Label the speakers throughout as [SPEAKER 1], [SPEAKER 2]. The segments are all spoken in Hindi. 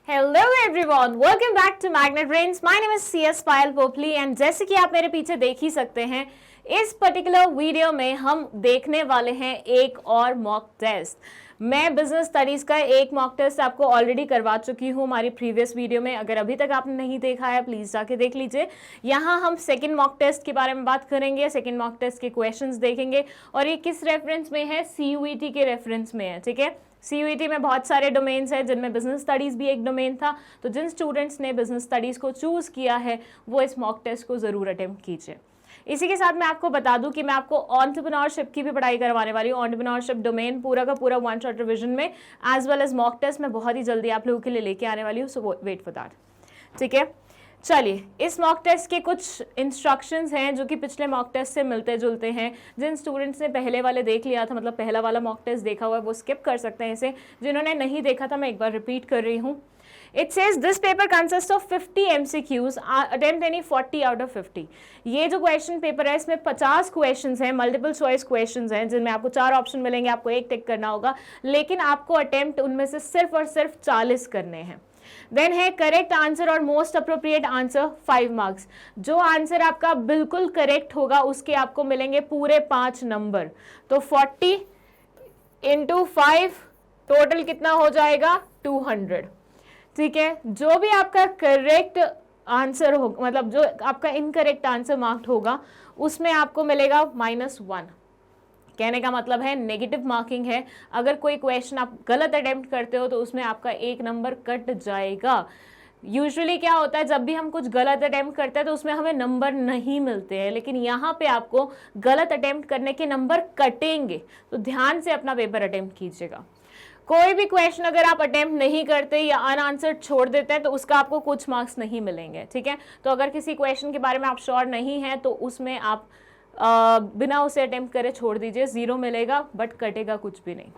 [SPEAKER 1] Hello everyone, welcome back to Magnet Brains. My name is CS Payal Popli and जैसे कि आप मेरे पीछे देख ही सकते हैं, इस पर्टिकुलर वीडियो में हम देखने वाले हैं एक और मॉक टेस्ट। मैं बिजनेस स्टडीज का एक मॉक टेस्ट आपको ऑलरेडी करवा चुकी हूँ हमारी प्रीवियस वीडियो में। अगर अभी तक आपने नहीं देखा है प्लीज जाके देख लीजिए। यहाँ हम सेकंड मॉक टेस्ट के बारे में बात करेंगे, सेकंड मॉक टेस्ट के क्वेश्चंस देखेंगे और ये किस रेफरेंस में है, CUET के रेफरेंस में है। ठीक है, CUET में बहुत सारे डोमेन्स हैं जिनमें बिजनेस स्टडीज भी एक डोमेन था, तो जिन स्टूडेंट्स ने बिजनेस स्टडीज को चूज किया है वो इस मॉक टेस्ट को जरूर अटेम्प्ट कीजिए। इसी के साथ मैं आपको बता दूं कि मैं आपको एंटरप्रेन्योरशिप की भी पढ़ाई करवाने वाली हूँ। एंटरप्रेन्योरशिप डोमेन पूरा का पूरा वन शॉट रिविजन में as well as mock test में बहुत ही जल्दी आप लोगों के लिए लेके आने वाली हूँ, सो वेट फॉर दैट। ठीक है, चलिए इस मॉक टेस्ट के कुछ इंस्ट्रक्शंस हैं जो कि पिछले मॉक टेस्ट से मिलते जुलते हैं। जिन स्टूडेंट्स ने पहले वाले देख लिया था, मतलब पहला वाला मॉक टेस्ट देखा हुआ है, वो स्किप कर सकते हैं इसे। जिन्होंने नहीं देखा था मैं एक बार रिपीट कर रही हूँ। It says this paper consists of 50 MCQs, attempt any 40 out of 50। ये जो क्वेश्चन पेपर है इसमें 50 क्वेश्चंस हैं, मल्टीपल चॉइस क्वेश्चंस हैं जिनमें आपको 4 ऑप्शन मिलेंगे, आपको एक टिक करना होगा, लेकिन आपको अटेम्प्ट उनमें से सिर्फ और सिर्फ 40 करने हैं। देन है करेक्ट आंसर और मोस्ट अप्रोप्रिएट आंसर 5 मार्क्स। जो आंसर आपका बिल्कुल करेक्ट होगा उसके आपको मिलेंगे पूरे 5 नंबर। तो 40 × 5 टोटल कितना हो जाएगा, 200। ठीक है, जो भी आपका करेक्ट आंसर होगा, मतलब जो आपका इनकरेक्ट आंसर मार्क्ड होगा उसमें आपको मिलेगा -1। कहने का मतलब है नेगेटिव मार्किंग है। अगर कोई क्वेश्चन आप गलत अटेम्प्ट करते हो तो उसमें आपका 1 नंबर कट जाएगा। यूजुअली क्या होता है, जब भी हम कुछ गलत अटेम्प्ट करते हैं तो उसमें हमें नंबर नहीं मिलते हैं, लेकिन यहाँ पे आपको गलत अटेम्प्ट करने के नंबर कटेंगे। तो ध्यान से अपना पेपर अटेम्प्ट कीजिएगा। कोई भी क्वेश्चन अगर आप अटेम्प्ट नहीं करते या अनआंसर्ड छोड़ देते हैं तो उसका आपको कुछ मार्क्स नहीं मिलेंगे। ठीक है, तो अगर किसी क्वेश्चन के बारे में आप श्योर नहीं हैं तो उसमें आप बिना उसे अटेम्प्ट करे छोड़ दीजिए, 0 मिलेगा बट कटेगा कुछ भी नहीं।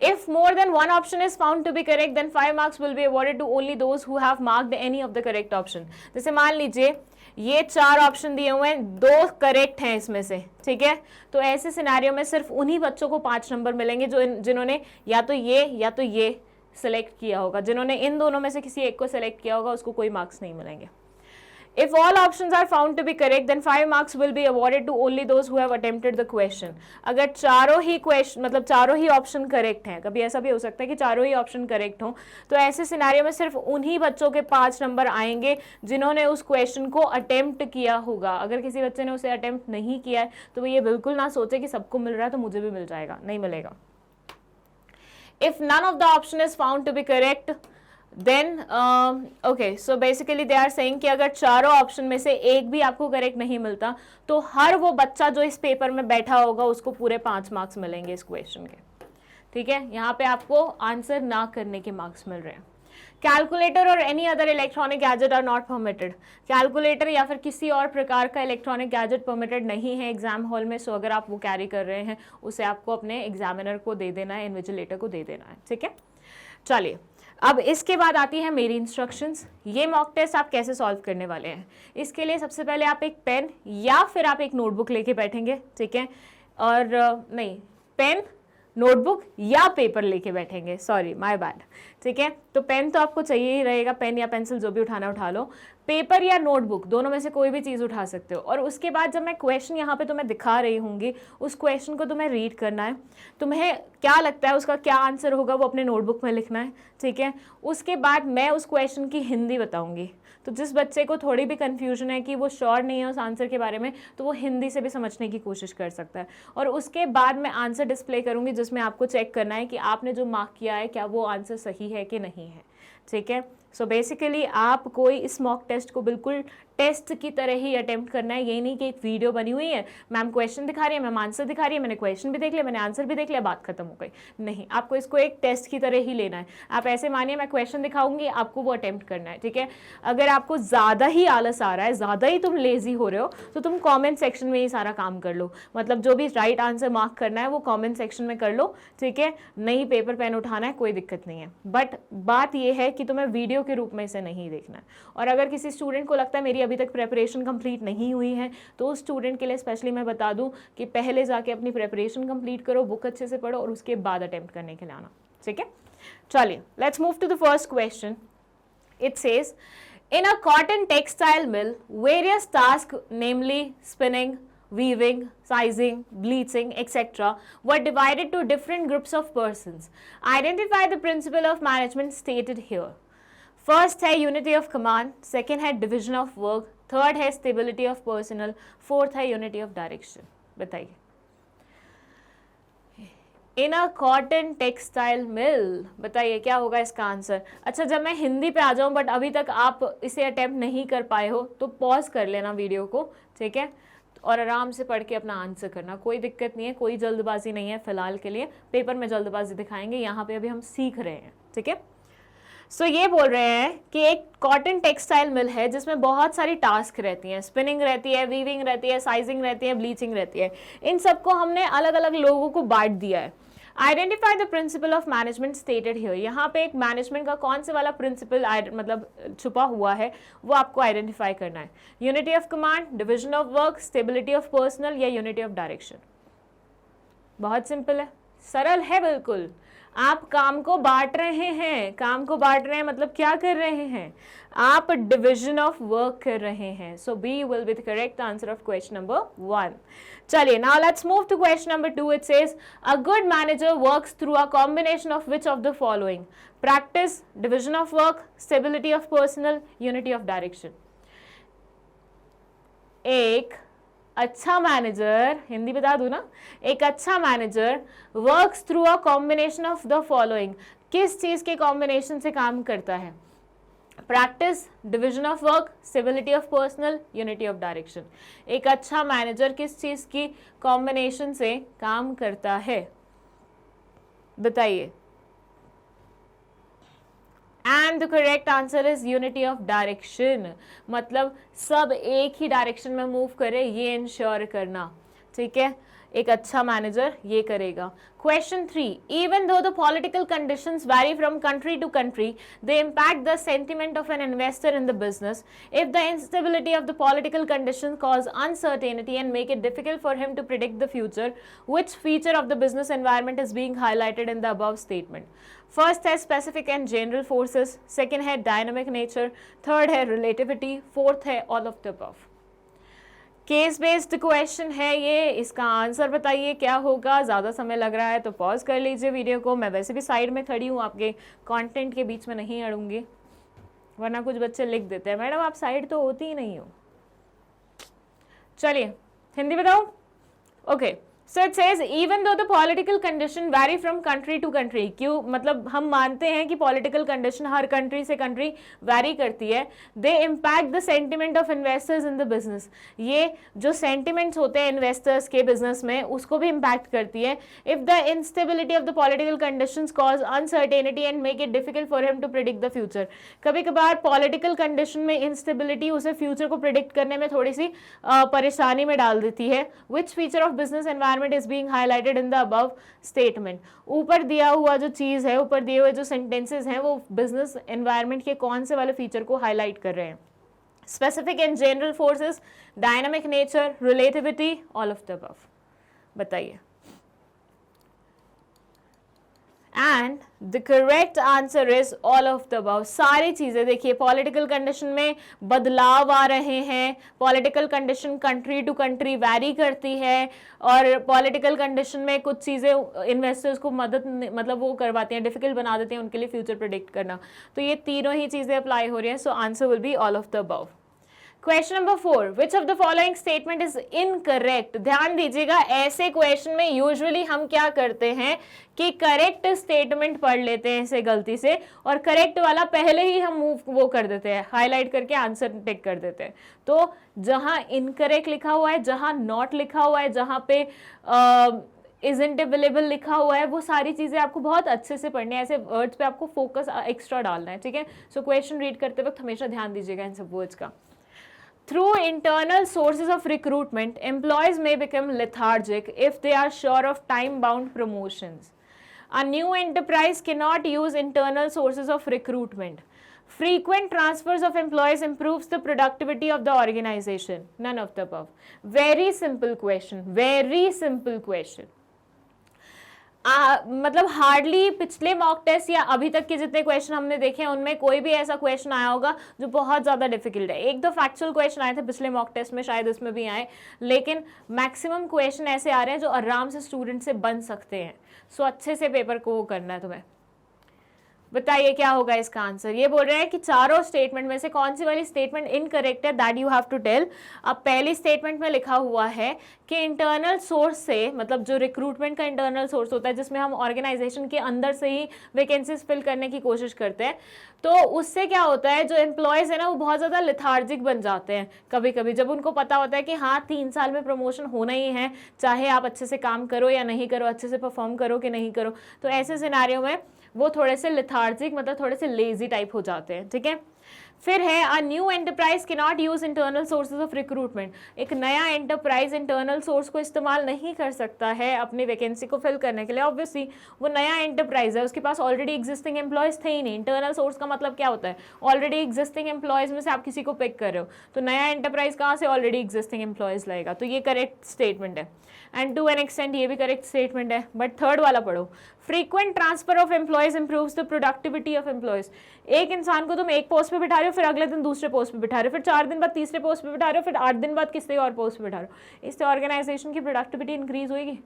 [SPEAKER 1] If more than one option is found to be correct, then 5 marks will be awarded to only those who have marked any of the correct option। जैसे मान लीजिए ये 4 ऑप्शन दिए हुए हैं, 2 करेक्ट हैं इसमें से। ठीक है, तो ऐसे सिनेरियो में सिर्फ उन्हीं बच्चों को 5 नंबर मिलेंगे जो जिन्होंने या तो ये सेलेक्ट किया होगा। जिन्होंने इन दोनों में से किसी एक को सेलेक्ट किया होगा उसको कोई मार्क्स नहीं मिलेंगे। If all options are found to be correct, then 5 marks will be awarded to only those who have attempted the question। अगर चारों ही क्वेश्चन, मतलब चारों ही ऑप्शन करेक्ट हैं, कभी ऐसा भी हो सकता है कि चारों ही ऑप्शन करेक्ट हों, तो ऐसे सिनेरियो में सिर्फ उन्हीं बच्चों के 5 नंबर आएंगे जिन्होंने उस क्वेश्चन को अटेम्प्ट किया होगा। अगर किसी बच्चे ने उसे अटेम्प्ट नहीं किया है तो वो ये बिल्कुल ना सोचे कि सबको मिल रहा है तो मुझे भी मिल जाएगा, नहीं मिलेगा। If none of the option is found to be correct, then okay, so basically they are saying कि अगर चारों ऑप्शन में से एक भी आपको करेक्ट नहीं मिलता तो हर वो बच्चा जो इस पेपर में बैठा होगा उसको पूरे 5 मार्क्स मिलेंगे इस क्वेश्चन के। ठीक है, यहाँ पे आपको आंसर ना करने के मार्क्स मिल रहे हैं। कैलकुलेटर और any other electronic gadget are not permitted. Calculator या फिर किसी और प्रकार का इलेक्ट्रॉनिक गैजेट परमिटेड नहीं है एग्जाम हॉल में। सो अगर आप वो कैरी कर रहे हैं उसे आपको अपने एग्जामिनर को दे देना है, इन्विजिलेटर को दे देना है। ठीक है, चलिए अब इसके बाद आती है मेरी इंस्ट्रक्शंस। ये मॉक टेस्ट आप कैसे सॉल्व करने वाले हैं, इसके लिए सबसे पहले आप एक पेन या फिर आप एक नोटबुक लेके बैठेंगे। ठीक है, और नहीं, पेन, नोटबुक या पेपर लेके बैठेंगे, सॉरी माय बैड। ठीक है, तो पेन तो आपको चाहिए ही रहेगा, पेन या पेंसिल जो भी उठाना उठा लो। पेपर या नोटबुक दोनों में से कोई भी चीज़ उठा सकते हो। और उसके बाद जब मैं क्वेश्चन यहाँ पे तुम्हें दिखा रही होंगी उस क्वेश्चन को तुम्हें रीड करना है। तुम्हें क्या लगता है उसका क्या आंसर होगा वो अपने नोटबुक में लिखना है। ठीक है, उसके बाद मैं उस क्वेश्चन की हिंदी बताऊंगी। तो जिस बच्चे को थोड़ी भी कन्फ्यूजन है कि वो श्योर नहीं है उस आंसर के बारे में तो वो हिंदी से भी समझने की कोशिश कर सकता है। और उसके बाद मैं आंसर डिस्प्ले करूंगी जिसमें आपको चेक करना है कि आपने जो मार्क किया है क्या वो आंसर सही है कि नहीं है। ठीक है, सो बेसिकली आप कोई इस मॉक टेस्ट को बिल्कुल टेस्ट की तरह ही अटेम्प्ट करना है। यही नहीं कि एक वीडियो बनी हुई है, मैम क्वेश्चन दिखा रही है, मैम आंसर दिखा रही है, मैंने क्वेश्चन भी देख लिया, मैंने आंसर भी देख लिया, बात खत्म हो गई। नहीं, आपको इसको एक टेस्ट की तरह ही लेना है। आप ऐसे मानिए मैं क्वेश्चन दिखाऊंगी, आपको वो अटेम्प्ट करना है। ठीक है, अगर आपको ज़्यादा ही आलस आ रहा है, ज़्यादा ही तुम लेजी हो रहे हो तो तुम कॉमेंट सेक्शन में ही सारा काम कर लो। मतलब जो भी राइट आंसर मार्क करना है वो कॉमेंट सेक्शन में कर लो। ठीक है, नहीं पेपर पेन उठाना है, कोई दिक्कत नहीं है। बट बात यह है कि तुम्हें वीडियो के रूप में इसे नहीं देखना है। और अगर किसी स्टूडेंट को लगता है मेरी अभी तक प्रेपरेशन कंप्लीट नहीं हुई है तो उस स्टूडेंट के लिए स्पेशली मैं बता दूं कि पहले जाके अपनी प्रेपरेशन कंप्लीट करो, बुक अच्छे से पढ़ो और उसके बाद अटेम्प्ट करने के लिए आना। ठीक है, चलिए let's move to the first question. It says, in a cotton textile mill, various tasks, namely spinning, weaving, sizing, bleaching, etc., were divided to different groups of persons. Identify the principle of management stated here. First है unity of command, second है division of work, थर्ड है stability of personnel, फोर्थ है unity of direction. बताइए. इन अ कॉटन टेक्सटाइल मिल, बताइए क्या होगा इसका आंसर. अच्छा, जब मैं हिंदी पे आ जाऊं बट अभी तक आप इसे अटेम्प्ट नहीं कर पाए हो तो पॉज कर लेना वीडियो को, ठीक है, और आराम से पढ़ के अपना आंसर करना. कोई दिक्कत नहीं है, कोई जल्दबाजी नहीं है फिलहाल के लिए. पेपर में जल्दबाजी दिखाएंगे, यहाँ पे अभी हम सीख रहे हैं, ठीक है. सो ये बोल रहे हैं कि एक कॉटन टेक्सटाइल मिल है जिसमें बहुत सारी टास्क रहती हैं. स्पिनिंग रहती है, वीविंग रहती है, साइजिंग रहती है, ब्लीचिंग रहती है. इन सबको हमने अलग अलग लोगों को बांट दिया है. Identify the principle of management stated here. यहाँ पे एक मैनेजमेंट का कौन से वाला प्रिंसिपल मतलब छुपा हुआ है वो आपको आइडेंटिफाई करना है. Unity of command, division of work, stability of personal या यूनिटी ऑफ डायरेक्शन. बहुत सिंपल है, सरल है बिल्कुल. आप काम को बांट रहे हैं, काम को बांट रहे हैं मतलब क्या कर रहे हैं, आप डिविजन ऑफ वर्क कर रहे हैं. So B will be the correct answer of question number 1. चलिए, now let's move to question number 2. It says a good manager works through a combination of which of the following. Practice, division of work, stability of personal, unity of direction. एक अच्छा मैनेजर, हिंदी बता दूं ना, एक अच्छा manager works through a combination of the following. किस चीज के कॉम्बिनेशन से काम करता है. Practice, division of work, stability of personal, unity of direction. एक अच्छा मैनेजर किस चीज की कॉम्बिनेशन से काम करता है, बताइए. And the correct answer is unity of direction. मतलब सब एक ही डायरेक्शन में मूव करे, ये इंश्योर करना, ठीक है. एक अच्छा मैनेजर ये करेगा. Question 3. Even though the political conditions vary from country to country, they impact the sentiment of an investor in the business. If the instability of the political conditions cause uncertainty and make it difficult for him to predict the future, which feature of the business environment is being highlighted in the above statement? First है specific and general forces, second है dynamic nature, third है relativity, fourth है all of the above. Case based question है ये, इसका आंसर बताइए क्या होगा. ज़्यादा समय लग रहा है तो पॉज कर लीजिए वीडियो को. मैं वैसे भी साइड में खड़ी हूँ, आपके कंटेंट के बीच में नहीं अड़ूंगी, वरना कुछ बच्चे लिख देते हैं मैडम आप साइड तो होती ही नहीं हो. चलिए हिंदी बताओ. Okay, so it says even though the political condition vary from country to country. क्यों, मतलब हम मानते हैं कि पॉलिटिकल कंडीशन हर कंट्री से कंट्री वैरी करती है. They impact the sentiment of investors in the business. ये जो सेंटिमेंट्स होते हैं इन्वेस्टर्स के बिजनेस में उसको भी इम्पैक्ट करती है. If the instability of the political conditions cause uncertainty and make it difficult for him to predict the future. कभी कभार पॉलिटिकल कंडीशन में इंस्टेबिलिटी उसे फ्यूचर को प्रिडिक्ट करने में थोड़ी सी परेशानी में डाल देती है. Which feature of business environment is being highlighted in the above statement. ऊपर दिया हुआ जो चीज है, ऊपर दिए हुए जो सेंटेंसेस हैं वो बिजनेस एनवायरनमेंट के कौन से वाले फीचर को हाईलाइट कर रहे हैं. Specific and general forces, dynamic nature, relativity, all of the above. बताइए. And the correct answer is all of the above. सारी चीजें देखिए, पॉलिटिकल कंडीशन में बदलाव आ रहे हैं, political condition country to country vary करती है, और पॉलिटिकल कंडीशन में कुछ चीजें इन्वेस्टर्स को मदद मतलब वो करवाती हैं, डिफिकल्ट बना देते हैं उनके लिए फ्यूचर प्रेडिक्ट करना. तो ये तीनों ही चीजें अप्लाई हो रही हैं. So answer will be all of the above. Question number 4. Which of the following statement is incorrect. ध्यान दीजिएगा, ऐसे क्वेश्चन में यूजुअली हम क्या करते हैं कि करेक्ट स्टेटमेंट पढ़ लेते हैं इसे गलती से, और करेक्ट वाला पहले ही हम मूव वो कर देते हैं, हाईलाइट करके आंसर टिक कर देते हैं. तो जहां इनकरेक्ट लिखा हुआ है, जहां नॉट लिखा हुआ है, जहां पे isn't available लिखा हुआ है, वो सारी चीजें आपको बहुत अच्छे से पढ़नी है. ऐसे वर्ड्स पे आपको फोकस एक्स्ट्रा डालना है, ठीक है. सो क्वेश्चन रीड करते वक्त हमेशा ध्यान दीजिएगा इन सब वर्ड्स का. Through internal sources of recruitment, employees may become lethargic if they are sure of time-bound promotions. A new enterprise cannot use internal sources of recruitment. Frequent transfers of employees improves the productivity of the organization. None of the above. Very simple question. Very simple question. मतलब हार्डली पिछले मॉक टेस्ट या अभी तक के जितने क्वेश्चन हमने देखे हैं उनमें कोई भी ऐसा क्वेश्चन आया होगा जो बहुत ज़्यादा डिफिकल्ट है। एक दो फैक्चुअल क्वेश्चन आए थे पिछले मॉक टेस्ट में, शायद इसमें भी आए, लेकिन मैक्सिमम क्वेश्चन ऐसे आ रहे हैं जो आराम से स्टूडेंट से बन सकते हैं। सो अच्छे से पेपर को वो करना है तुम्हें। बताइए क्या होगा इसका आंसर। ये बोल रहे हैं कि चारों स्टेटमेंट में से कौन सी वाली स्टेटमेंट इनकरेक्ट है, that you have to tell. अब पहली स्टेटमेंट में लिखा हुआ है कि इंटरनल सोर्स से, मतलब जो रिक्रूटमेंट का इंटरनल सोर्स होता है जिसमें हम ऑर्गेनाइजेशन के अंदर से ही वैकेंसीज फिल करने की कोशिश करते हैं, तो उससे क्या होता है, जो एम्प्लॉयज़ है ना वो बहुत ज़्यादा लिथार्जिक बन जाते हैं कभी कभी, जब उनको पता होता है कि हाँ 3 साल में प्रमोशन होना ही है, चाहे आप अच्छे से काम करो या नहीं करो, अच्छे से परफॉर्म करो कि नहीं करो। तो ऐसे सिनेरियो में वो थोड़े से लिथार्जिक, मतलब थोड़े से लेजी टाइप हो जाते हैं। ठीक है, फिर है a new enterprise can not use internal sources of recruitment. एक नया एंटरप्राइज इंटरनल सोर्स को इस्तेमाल नहीं कर सकता है अपनी वैकेंसी को फिल करने के लिए। ऑब्वियसली वो नया एंटरप्राइज है, उसके पास ऑलरेडी एग्जिस्टिंग एम्प्लॉयज थे ही नहीं। इंटरनल सोर्स का मतलब क्या होता है, ऑलरेडी एग्जिस्टिंग एम्प्लॉयज में से आप किसी को पिक कर रहे हो, तो नया एंटरप्राइज कहाँ से ऑलरेडी एग्जिस्टिंग एम्प्लॉयज लाएगा। तो ये करेक्ट स्टेटमेंट है, एंड टू एन एक्सटेंट ये भी करेक्ट स्टेटमेंट है। बट थर्ड वाला पढ़ो, frequent transfer of employees improves the productivity of employees. एक इंसान को तुम एक पोस्ट पे बिठा रहे हो, फिर अगले दिन दूसरे पोस्ट पे बिठा रहे हो, फिर 4 दिन बाद तीसरे पोस्ट पे बिठा रहे हो, फिर 8 दिन बाद किसी और पोस्ट पे बिठा रहे हो, इससे ऑर्गेनाइजेशन की प्रोडक्टिविटी इंक्रीज होगी।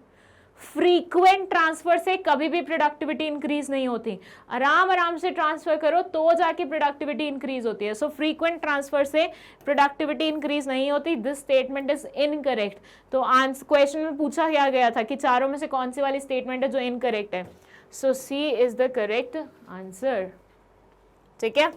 [SPEAKER 1] फ्रीक्वेंट ट्रांसफर से कभी भी प्रोडक्टिविटी इंक्रीज नहीं होती, आराम से ट्रांसफर करो तो जाके प्रोडक्टिविटी इंक्रीज होती है। सो फ्रीक्वेंट ट्रांसफर से प्रोडक्टिविटी इंक्रीज नहीं होती। This statement is incorrect. तो आंसर क्वेश्चन में पूछा गया था कि चारों में से कौन सी वाली स्टेटमेंट है जो इनकरेक्ट है। So C is the correct answer. ठीक है,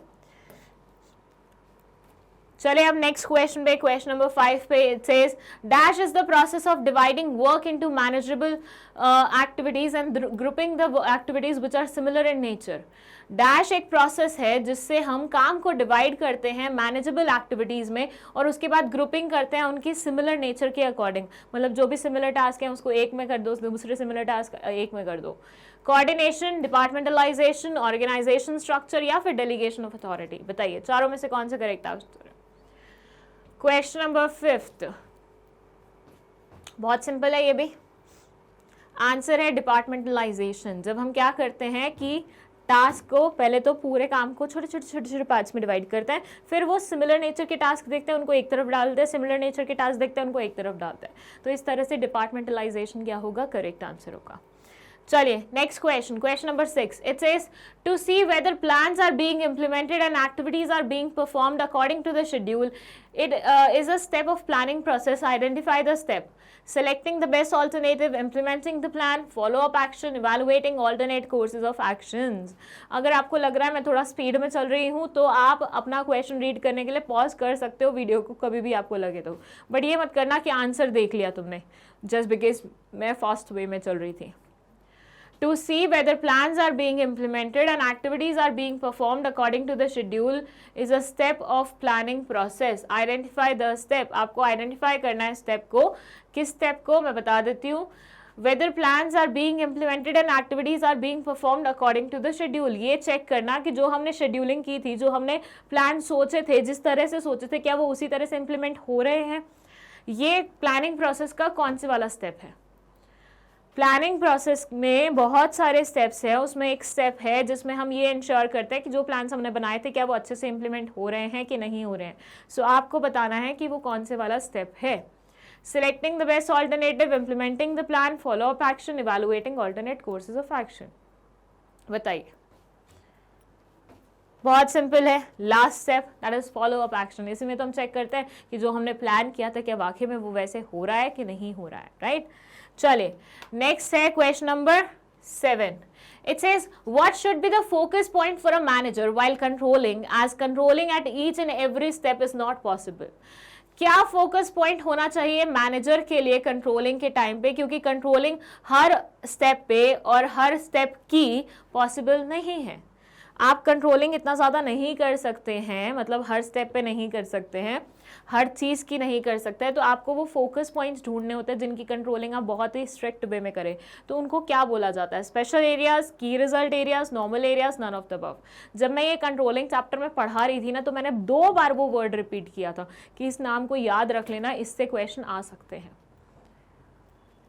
[SPEAKER 1] चले अब नेक्स्ट क्वेश्चन पे, क्वेश्चन नंबर 5 पे it says dash is the process of dividing work into manageable activities and grouping the activities which are similar in nature. Dash एक प्रोसेस है जिससे हम काम को डिवाइड करते हैं मैनेजेबल एक्टिविटीज में और उसके बाद ग्रुपिंग करते हैं उनकी सिमिलर नेचर के अकॉर्डिंग। मतलब जो भी सिमिलर टास्क है उसको एक में कर दो, दूसरे सिमिलर टास्क एक में कर दो। कोऑर्डिनेशन, डिपार्टमेंटलाइजेशन, ऑर्गेनाइजेशन स्ट्रक्चर या फिर डेलीगेशन ऑफ अथॉरिटी। बताइए चारों में से कौन सा करेक्ट आंसर है। क्वेश्चन नंबर 5 बहुत सिंपल है, ये भी आंसर है डिपार्टमेंटलाइजेशन। जब हम क्या करते हैं कि टास्क को, पहले तो पूरे काम को छोटे छोटे पार्ट्स में डिवाइड करते हैं, फिर वो सिमिलर नेचर के टास्क देखते हैं उनको एक तरफ डालते हैं, सिमिलर नेचर के टास्क देखते हैं उनको एक तरफ डालते हैं। तो इस तरह से डिपार्टमेंटलाइजेशन क्या होगा, करेक्ट आंसर होगा। चलिए next question, question number 6 it says to see whether plans are being implemented and activities are being performed according to the schedule. It is a step of planning process. Identify the step. Selecting the best alternative, implementing the plan, follow-up action, evaluating alternate courses of actions। अगर आपको लग रहा है मैं थोड़ा स्पीड में चल रही हूँ तो आप अपना क्वेश्चन रीड करने के लिए पॉज कर सकते हो वीडियो को, कभी भी आपको लगे तो। बट ये मत करना कि आंसर देख लिया तुमने जस्ट बिकॉज मैं फास्ट वे में चल रही थी। To see whether plans are being implemented and activities are being performed according to the schedule is a step of planning process. Identify the step. आपको identify करना है step को। किस step को मैं बता देती हूँ। Whether plans are being implemented and activities are being performed according to the schedule. ये चेक करना कि जो हमने शेड्यूलिंग की थी, जो हमने प्लान सोचे थे, जिस तरह से सोचे थे, क्या वो उसी तरह से इम्प्लीमेंट हो रहे हैं। ये प्लानिंग प्रोसेस का कौन से वाला स्टेप है। प्लानिंग प्रोसेस में बहुत सारे स्टेप्स हैं, उसमें एक स्टेप है जिसमें हम ये इंश्योर करते हैं कि जो प्लान्स हमने बनाए थे क्या वो अच्छे से इंप्लीमेंट हो रहे हैं कि नहीं हो रहे हैं। सो आपको बताना है कि वो कौन से वाला स्टेप है। Selecting the best alternative, implementing the plan, follow up action, evaluating alternate courses of action. बताइए। बहुत सिंपल है, last step that is follow up action. इसी में तो हम चेक करते हैं कि जो हमने प्लान किया था क्या वाकई में वो वैसे हो रहा है कि नहीं हो रहा है, राइट। चलिए नेक्स्ट है question number 7. It says what should be the focus point for a manager while controlling, as controlling at each and every step is not possible. क्या फोकस पॉइंट होना चाहिए मैनेजर के लिए कंट्रोलिंग के टाइम पे, क्योंकि कंट्रोलिंग हर स्टेप पे और हर स्टेप की पॉसिबल नहीं है। आप कंट्रोलिंग इतना ज़्यादा नहीं कर सकते हैं, मतलब हर स्टेप पे नहीं कर सकते हैं, हर चीज़ की नहीं कर सकते हैं। तो आपको वो फोकस पॉइंट्स ढूंढने होते हैं जिनकी कंट्रोलिंग आप बहुत ही स्ट्रिक्ट वे में करें। तो उनको क्या बोला जाता है, special areas, key result areas, normal areas, none of the above. जब मैं ये कंट्रोलिंग चैप्टर में पढ़ा रही थी ना तो मैंने 2 बार वो वर्ड रिपीट किया था कि इस नाम को याद रख लेना, इससे क्वेश्चन आ सकते हैं।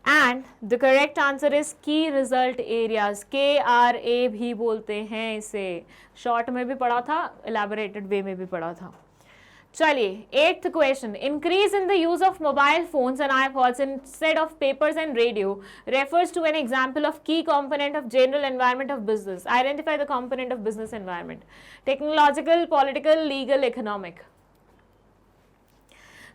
[SPEAKER 1] And the correct answer is की रिजल्ट एरियाज, KRA भी बोलते हैं इसे। शॉर्ट में भी पढ़ा था, एलैबोरेटेड वे में भी पढ़ा था। चलिए 8th question, increase in the use of mobile phones and iPods instead of papers and radio refers to an example of key component of general environment of business. Identify the component of business environment. Technological, political, legal, economic.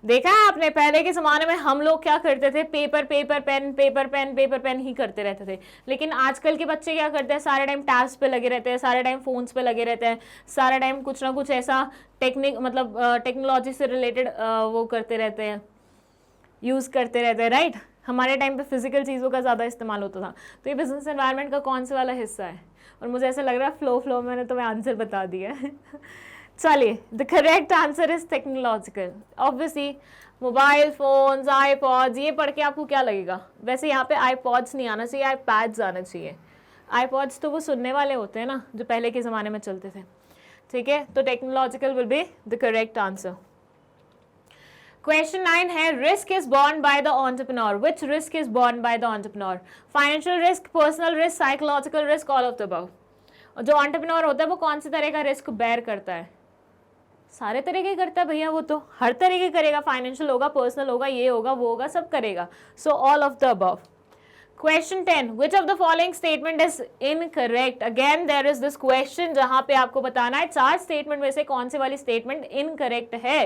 [SPEAKER 1] देखा है आपने, पहले के ज़माने में हम लोग क्या करते थे, पेपर पेन ही करते रहते थे। लेकिन आजकल के बच्चे क्या करते हैं, सारे टाइम टैब्स पे लगे रहते हैं, सारे टाइम फोन्स पे लगे रहते हैं, सारे टाइम कुछ ना कुछ ऐसा टेक्नोलॉजी से रिलेटेड वो करते रहते हैं, यूज़ करते रहते हैं, राइट। हमारे टाइम पे फिजिकल चीज़ों का ज़्यादा इस्तेमाल होता था। तो ये बिजनेस एनवायरनमेंट का कौन सा वाला हिस्सा है? और मुझे ऐसा लग रहा है फ्लो मैंने तुम्हें आंसर बता दिया है। चलिए, the correct answer is technological. Obviously mobile phones, iPods, ये पढ़ के आपको क्या लगेगा? वैसे यहाँ पे आईपॉड्स नहीं आना चाहिए, आईपैड्स आना चाहिए। आईपॉड्स तो वो सुनने वाले होते हैं ना, जो पहले के ज़माने में चलते थे, ठीक है। तो technological will be the correct answer. Question 9 है, risk is borne by the entrepreneur. Which risk is borne by the entrepreneur? Financial risk, personal risk, psychological risk, all of the above. जो entrepreneur होता है वो कौन सी तरह का रिस्क बेयर करता है? सारे तरह के करता है भैया, वो तो हर तरह के करेगा। फाइनेंशियल होगा, पर्सनल होगा, ये होगा, वो होगा, सब करेगा। So all of the above. Question 10, which of the following statement is incorrect? Again there is this question जहाँ पे आपको बताना है 4 स्टेटमेंट में से कौन से वाली स्टेटमेंट इनकरेक्ट है।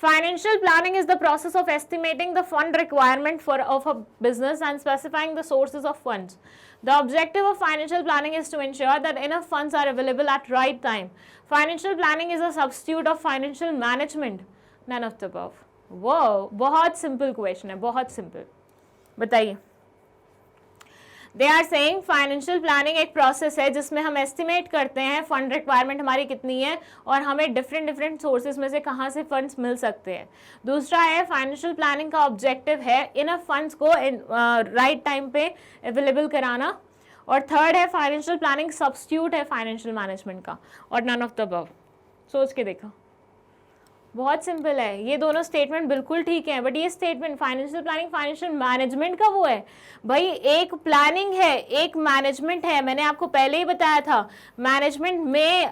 [SPEAKER 1] Financial planning is the process of estimating the fund requirement of a business and specifying the sources of funds. The objective of financial planning is to ensure that enough funds are available at right time. Financial planning is a substitute of financial management. None of the above. Wow, बहुत simple question है, बहुत simple. बताइए। They are saying financial planning एक प्रोसेस है जिसमें हम एस्टिमेट करते हैं फंड रिक्वायरमेंट हमारी कितनी है और हमें डिफरेंट सोर्सेज में से कहाँ से फंड्स मिल सकते हैं। दूसरा है फाइनेंशियल प्लानिंग का ऑब्जेक्टिव है इनफ फंड्स को राइट टाइम पे अवेलेबल कराना। और थर्ड है फाइनेंशियल प्लानिंग सब्स्टिट्यूट है फाइनेंशियल मैनेजमेंट का। और नन ऑफ द अबव। सोच के देखा, बहुत सिंपल है। ये दोनों स्टेटमेंट बिल्कुल ठीक है, बट ये statement financial planning financial management का वो है भाई। एक प्लानिंग है, एक मैनेजमेंट है। मैंने आपको पहले ही बताया था, मैनेजमेंट में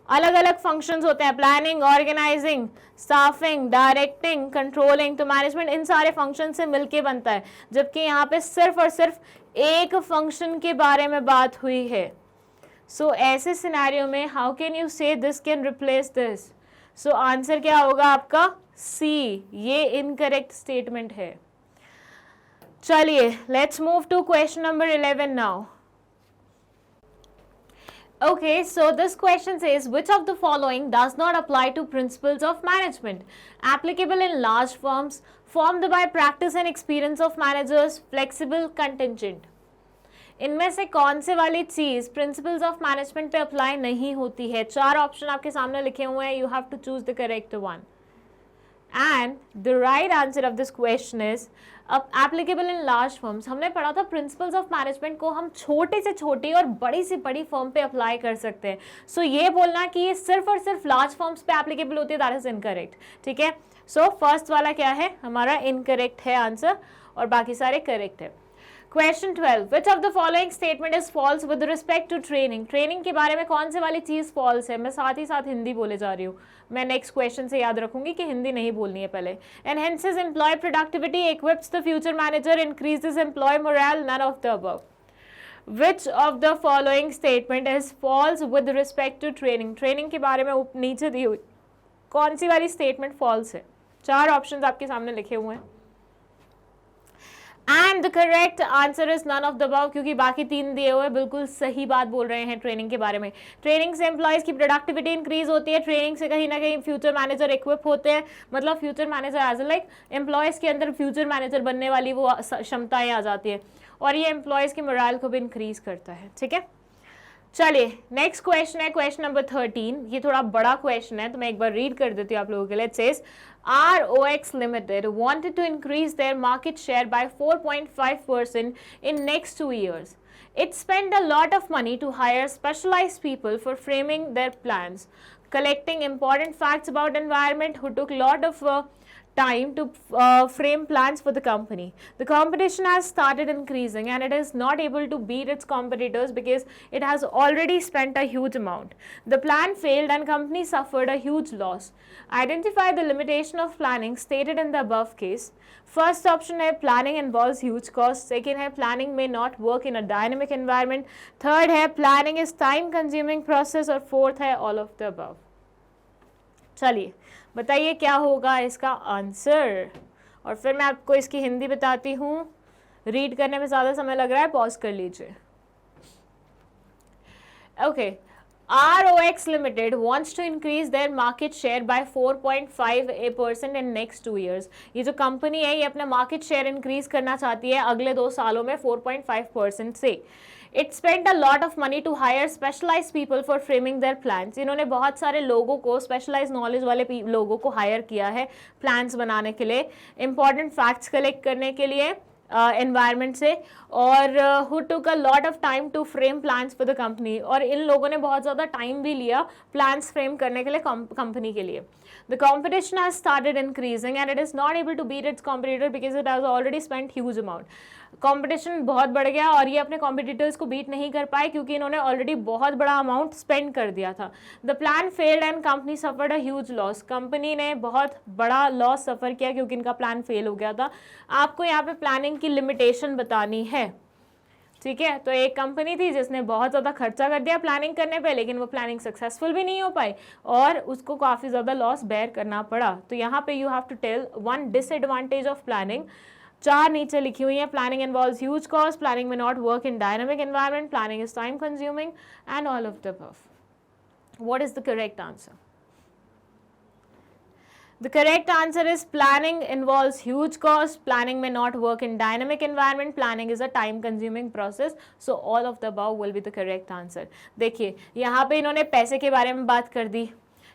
[SPEAKER 1] अलग अलग फंक्शंस होते हैं, planning, organizing, staffing, directing, controlling. तो मैनेजमेंट इन सारे फंक्शन से मिलके बनता है, जबकि यहाँ पे सिर्फ और सिर्फ एक फंक्शन के बारे में बात हुई है। सो ऐसे सिनेरियो में how can you say this can replace this? So answer क्या होगा आपका? सी, ये इनकरेक्ट स्टेटमेंट है। चलिए, let's move to question number 11 now. Okay, so this question says, which of the following does not apply to principles of management? Applicable in large firms, formed by practice and experience of managers, flexible, contingent. इनमें से कौन से वाली चीज प्रिंसिपल्स ऑफ मैनेजमेंट पे अप्लाई नहीं होती है? 4 ऑप्शन आपके सामने लिखे हुए हैं, you have to choose the correct one. And the right answer of this question is applicable in large firms. हमने पढ़ा था प्रिंसिपल्स ऑफ मैनेजमेंट को हम छोटे से छोटी और बड़ी से बड़ी फर्म पे अप्लाई कर सकते हैं। सो ये बोलना कि ये सिर्फ और सिर्फ लार्ज फर्म्स पे एप्लीकेबल होती है, दैट इज इनकरेक्ट। ठीक है, सो फर्स्ट वाला क्या है हमारा? इनकरेक्ट है आंसर, और बाकी सारे करेक्ट है। Question 12, which of the following statement is false with respect to training? Training के बारे में कौन से वाली चीज false है? मैं साथ ही साथ हिंदी बोले जा रही हूँ, मैं नेक्स्ट क्वेश्चन से याद रखूंगी कि हिंदी नहीं बोलनी है पहले। Enhances employee productivity, equips the future manager, increases employee morale, none of the above. Which of the following statement is false with respect to training? Training के बारे में नीचे दी हुई कौन सी वाली स्टेटमेंट false है? 4 ऑप्शंस आपके सामने लिखे हुए हैं। And the correct answer is none of the above, क्योंकि बाकी 3 दिए हुए बिल्कुल सही बात बोल रहे हैं ट्रेनिंग के बारे में। ट्रेनिंग से एम्प्लॉयज की प्रोडक्टिविटी इंक्रीज होती है, ट्रेनिंग से कहीं ना कहीं फ्यूचर मैनेजर इक्विप होते हैं, मतलब future manager as like employees के अंदर फ्यूचर मैनेजर बनने वाली वो क्षमताएं आ जाती है, और ये एम्प्लॉयज के मोरल को भी इंक्रीज करता है। ठीक है, चलिए नेक्स्ट क्वेश्चन है क्वेश्चन नंबर 13। ये थोड़ा बड़ा क्वेश्चन है तो मैं एक बार रीड कर देती हूँ आप लोगों के लिए। It says ROX Limited wanted to increase their market share by 4.5% in next 2 years. It spent a lot of money to hire specialized people for framing their plans, collecting important facts about environment, who took lot of time to frame plans for the company. The competition has started increasing and it is not able to beat its competitors because it has already spent a huge amount. The plan failed and company suffered a huge loss. Identify the limitation of planning stated in the above case. First option है planning involves huge cost. Second है planning may not work in a dynamic environment. Third है planning is time consuming process. और fourth है all of the above. चलिए बताइए क्या होगा इसका आंसर, और फिर मैं आपको इसकी हिंदी बताती हूँ. रीड करने में ज़्यादा समय लग रहा है, पॉज कर लीजिए. Okay, ROX Limited wants to increase their market share by 4.5% in next 2 years. ये जो कंपनी है ये अपना मार्केट शेयर इंक्रीज करना चाहती है अगले 2 सालों में 4.5% से. It spent a lot of money to hire specialized people for framing their plans. इन्होंने बहुत सारे लोगों को, स्पेशलाइज नॉलेज वाले लोगों को हायर किया है प्लान्स बनाने के लिए, इंपॉर्टेंट फैक्ट्स कलेक्ट करने के लिए एनवायरनमेंट से, और who took a lot of time to frame plans for the company. और इन लोगों ने बहुत ज़्यादा टाइम भी लिया प्लान्स फ्रेम करने के लिए कंपनी के लिए. The competition has started increasing and it is not able to beat its competitor because it has already spent huge amount. Competition बहुत बढ़ गया और ये अपने कॉम्पिटिटर्स को बीट नहीं कर पाए क्योंकि इन्होंने ऑलरेडी बहुत बड़ा अमाउंट स्पेंड कर दिया था. The plan failed and company suffered a huge loss. Company ने बहुत बड़ा लॉस सफ़र किया क्योंकि इनका प्लान फेल हो गया था. आपको यहाँ पे प्लानिंग की लिमिटेशन बतानी है, ठीक है. तो एक कंपनी थी जिसने बहुत ज़्यादा खर्चा कर दिया प्लानिंग करने पे, लेकिन वो प्लानिंग सक्सेसफुल भी नहीं हो पाई और उसको काफ़ी ज़्यादा लॉस बेयर करना पड़ा. तो यहाँ पे you have to tell one disadvantage of planning. 4 नीचे लिखी हुई है. Planning involves huge cost, planning may not work in dynamic environment, planning is time consuming and all of the above. What is the correct answer? The correct answer is planning involves huge cost, planning may not work in dynamic environment, planning is a time consuming process. So all of the above will be the correct answer. देखिए यहाँ पे इन्होंने पैसे के बारे में बात कर दी,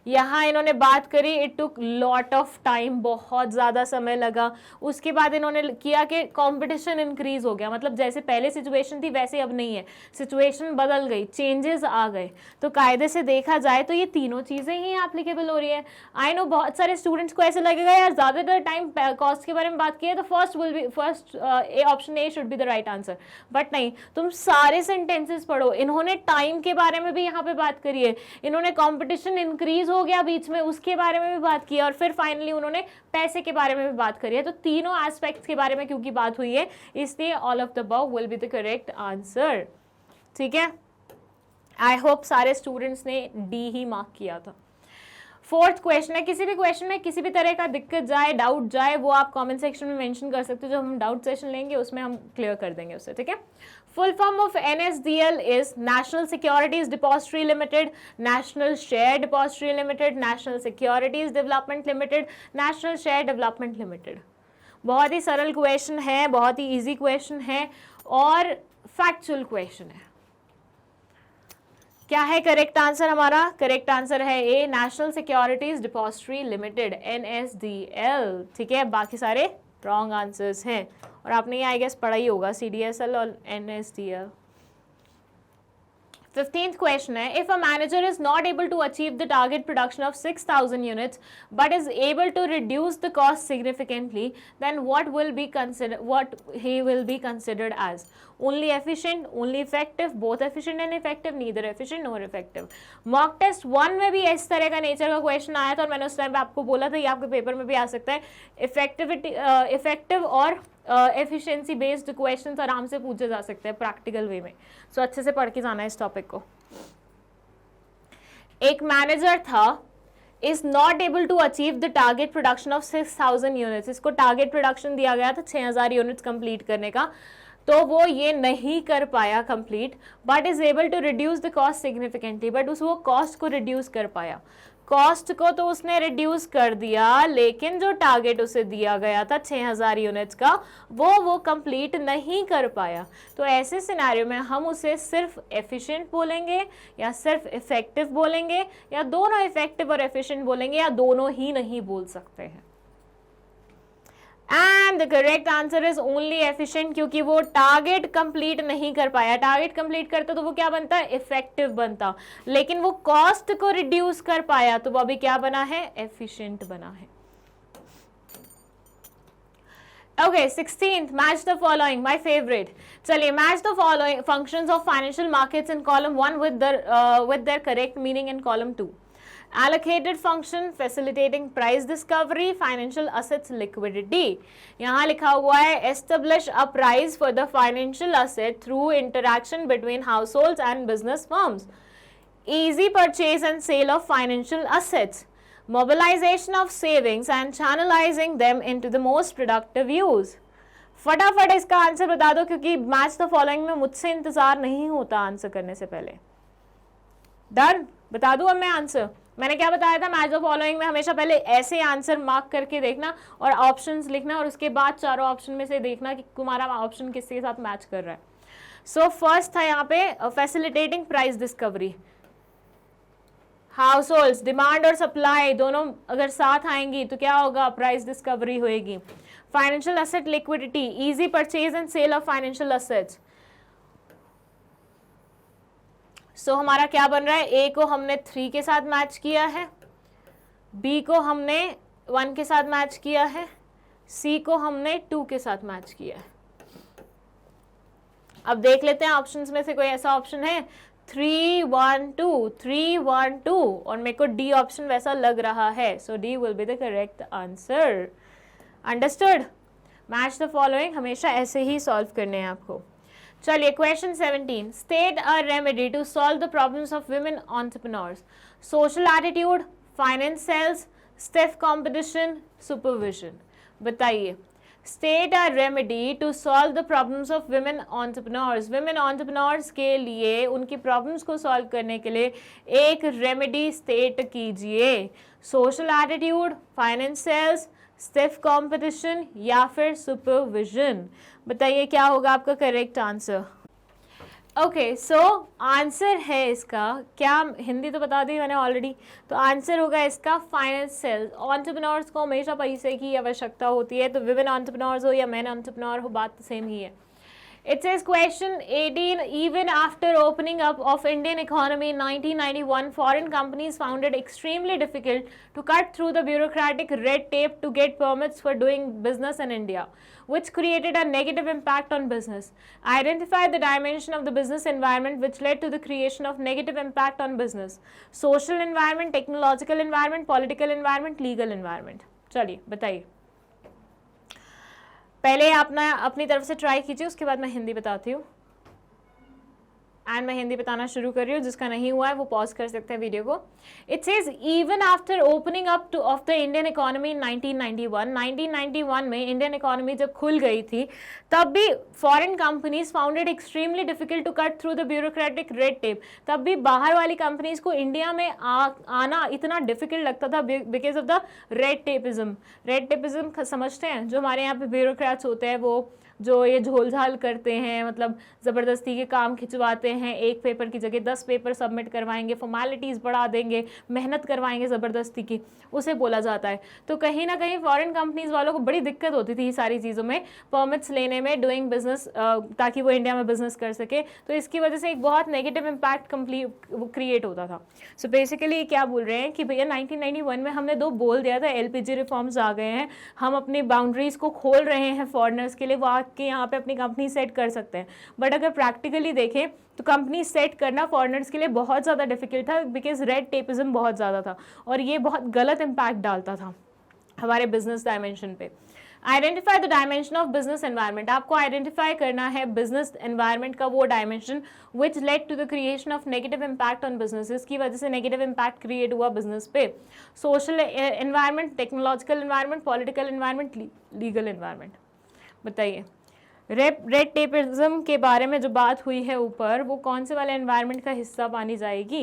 [SPEAKER 1] यहाँ इन्होंने बात करी it took lot of time, बहुत ज़्यादा समय लगा. उसके बाद इन्होंने किया कि कंपटीशन इंक्रीज हो गया, मतलब जैसे पहले सिचुएशन थी वैसे अब नहीं है, सिचुएशन बदल गई, चेंजेस आ गए. तो कायदे से देखा जाए तो ये तीनों चीज़ें ही एप्लीकेबल हो रही है. आई नो बहुत सारे स्टूडेंट्स को ऐसे लगेगा यार ज़्यादातर टाइम कॉस्ट के बारे में बात की है तो first option A should be the right answer. But नहीं, तुम सारे सेंटेंसेस पढ़ो. इन्होंने टाइम के बारे में भी यहाँ पे बात करी है, इन्होंने कॉम्पिटिशन इंक्रीज हो गया बीच में उसके बारे में भी बात की, और फिर फाइनली उन्होंने पैसे के बारे में भी बात करी है. तो तीनों एस्पेक्ट्स के बारे में क्योंकि बात हुई है इसलिए all of the above will be the correct answer. ठीक है, आई होप सारे स्टूडेंट्स ने डी ही मार्क किया था. 4th क्वेश्चन है. किसी भी क्वेश्चन में किसी भी तरह का दिक्कत जाए, डाउट जाए, वो आप कमेंट सेक्शन में मेंशन कर सकते हो. जब हम डाउट सेशन लेंगे उसमें हम क्लियर कर देंगे उससे. ठीक है. Full form of NSDL is national securities depository limited, national share depository limited, national securities development limited, national share development limited. बहुत ही सरल क्वेश्चन है, बहुत ही इजी क्वेश्चन है और फैक्चुअल क्वेश्चन है. क्या है करेक्ट आंसर? हमारा करेक्ट आंसर है A, national securities depository limited, NSDL. ठीक है, बाकी सारे रॉन्ग आंसर्स हैं और आपने ये आई गेस पढ़ा ही होगा CDSL और NSDL. 15th question है. If a manager is not able to achieve the target production of 6,000 units but is able to reduce the cost significantly, then what he will be considered as? Only efficient, only effective, both efficient and effective, neither efficient nor effective. Mock test 1 में भी इस तरह का नेचर का क्वेश्चन आया था और मैंने उस टाइम पे आपको बोला था ये आपके पेपर में भी आ सकता है. इफेक्टिव और एफिशिएंसी बेस्ड क्वेश्चंस आराम से पूछे जा सकते हैं प्रैक्टिकल वे में. सो अच्छे से पढ़ के जाना है इस टॉपिक को. एक मैनेजर था, is not able to achieve the target production of 6,000 units. इसको टारगेट प्रोडक्शन दिया गया था 6,000 यूनिट्स कंप्लीट करने का, तो वो ये नहीं कर पाया complete. But is able to reduce the cost significantly, but वो कॉस्ट को रिड्यूस कर पाया. कॉस्ट को तो उसने रिड्यूस कर दिया, लेकिन जो टारगेट उसे दिया गया था 6,000 यूनिट्स का वो कंप्लीट नहीं कर पाया. तो ऐसे सिनेरियो में हम उसे सिर्फ एफिशिएंट बोलेंगे या सिर्फ इफेक्टिव बोलेंगे या दोनों इफेक्टिव और एफिशिएंट बोलेंगे या दोनों ही नहीं बोल सकते हैं. And the correct answer is only efficient, क्योंकि वो टारगेट कंप्लीट नहीं कर पाया. टारगेट कंप्लीट करता तो वो क्या बनता है? इफेक्टिव बनता. लेकिन वो कॉस्ट को रिड्यूस कर पाया तो वो अभी क्या बना है? एफिशिएंट बना है. Okay, 16th, match the following, my favorite. चलिए, match the following functions of financial markets in column 1 with their correct meaning in column 2. Allocated function, facilitating price discovery, financial assets liquidity. यहाँ लिखा हुआ है establish a price for the financial asset through interaction between households and business firms. Easy purchase and sale of financial assets. Mobilization of savings and channelizing them into the most productive use. फटाफट इसका आंसर बता दो, क्योंकि मैच द फॉलोइंग में मुझसे इंतजार नहीं होता आंसर करने से पहले. डन, बता दूं अब मैं आंसर. मैंने क्या बताया था, मैच द फॉलोइंग में हमेशा पहले ऐसे आंसर मार्क करके देखना और ऑप्शंस लिखना और उसके बाद चारों ऑप्शन में से देखना कि तुम्हारा ऑप्शन किसके साथ मैच कर रहा है. सो फर्स्ट था यहाँ पे facilitating price discovery. Households, demand और सप्लाई दोनों अगर साथ आएंगी तो क्या होगा, प्राइस डिस्कवरी होएगी. Financial asset liquidity, easy purchase and sale of financial assets. So हमारा क्या बन रहा है, ए को हमने 3 के साथ मैच किया है, बी को हमने 1 के साथ मैच किया है, सी को हमने 2 के साथ मैच किया है. अब देख लेते हैं ऑप्शंस में से कोई ऐसा ऑप्शन है 3 1 2 3 1 2 और मेरे को डी ऑप्शन वैसा लग रहा है. So D will be the correct answer. Understood. Match the following हमेशा ऐसे ही सॉल्व करने हैं आपको. चलिए, question 17, state a remedy to solve the problems of women entrepreneurs. Social attitude, finance sales, stiff competition, supervision. बताइए, state a remedy to solve the problems of women entrepreneurs. Women entrepreneurs के लिए उनकी प्रॉब्लम्स को सॉल्व करने के लिए एक रेमेडी स्टेट कीजिए. Social attitude, finance sales, stiff competition या फिर सुपरविजन. बताइए क्या होगा आपका correct answer. Okay, so answer है इसका, क्या हिंदी तो बता दी मैंने ऑलरेडी, तो आंसर होगा इसका फाइनेंस सेल्स. एंटरप्रेन्योर्स को हमेशा पैसे की आवश्यकता होती है, तो विमेन एंटरप्रेन्योर्स हो या मैन एंटरप्रेन्योर हो, बात तो सेम ही है. It says question 18, even after opening up of Indian economy in 1991, foreign companies found it extremely difficult to cut through the bureaucratic red tape to get permits for doing business in India, which created a negative impact on business. Identify the dimension of the business environment which led to the creation of negative impact on business. Social environment, technological environment, political environment, legal environment. चलिए बताइए. पहले अपनी तरफ से ट्राई कीजिए, उसके बाद मैं हिंदी बताती हूँ. एंड मैं हिंदी बताना शुरू कर रही हूँ. जिसका नहीं हुआ है वो पॉज कर सकते हैं वीडियो को. It says even after opening up of the Indian economy in 1991 में इंडियन इकोनॉमी जब खुल गई थी तब भी foreign companies found it extremely difficult to cut through the bureaucratic red tape. तब भी बाहर वाली कंपनीज को इंडिया में आना इतना डिफिकल्ट लगता था because of the red tapism. Red tapism समझते हैं, जो हमारे यहाँ पे ब्यूरोक्रेट्स होते हैं वो जो ये झोलझाल करते हैं, मतलब ज़बरदस्ती के काम खिंचवाते हैं, एक पेपर की जगह 10 पेपर सबमिट करवाएंगे, फॉर्मेलिटीज़ बढ़ा देंगे, मेहनत करवाएंगे ज़बरदस्ती की, उसे बोला जाता है. तो कहीं ना कहीं फॉरेन कंपनीज वालों को बड़ी दिक्कत होती थी सारी चीज़ों में, परमिट्स लेने में, डूइंग बिजनेस, ताकि वो इंडिया में बिजनेस कर सके. तो इसकी वजह से एक बहुत नेगेटिव इम्पैक्ट क्रिएट होता था. सो बेसिकली क्या बोल रहे हैं कि भैया 1991 में हमने दो बोल दिया था, LPG रिफॉर्म्स आ गए हैं, हम अपनी बाउंड्रीज को खोल रहे हैं फॉरेनर्स के लिए, वो आके यहाँ पे अपनी कंपनी सेट कर सकते हैं. बट अगर प्रैक्टिकली देखें तो कंपनी सेट करना फॉरेनर्स के लिए बहुत ज़्यादा डिफिकल्ट था, बिकॉज रेड टेपिज्म बहुत ज़्यादा था और ये बहुत गलत इम्पैक्ट डालता था हमारे बिजनेस डायमेंशन पे. Identify the dimension of business environment. आपको आइडेंटिफाई करना है बिजनेस एनवायरनमेंट का वो dimension which led to the creation of negative impact on business. की वजह से नेगेटिव इम्पैक्ट क्रिएट हुआ बिजनेस पे. Social environment, technological environment, political environment, legal environment. बताइए, रेड टेपिज्म के बारे में जो बात हुई है ऊपर, वो कौन से वाले एनवायरनमेंट का हिस्सा मानी जाएगी?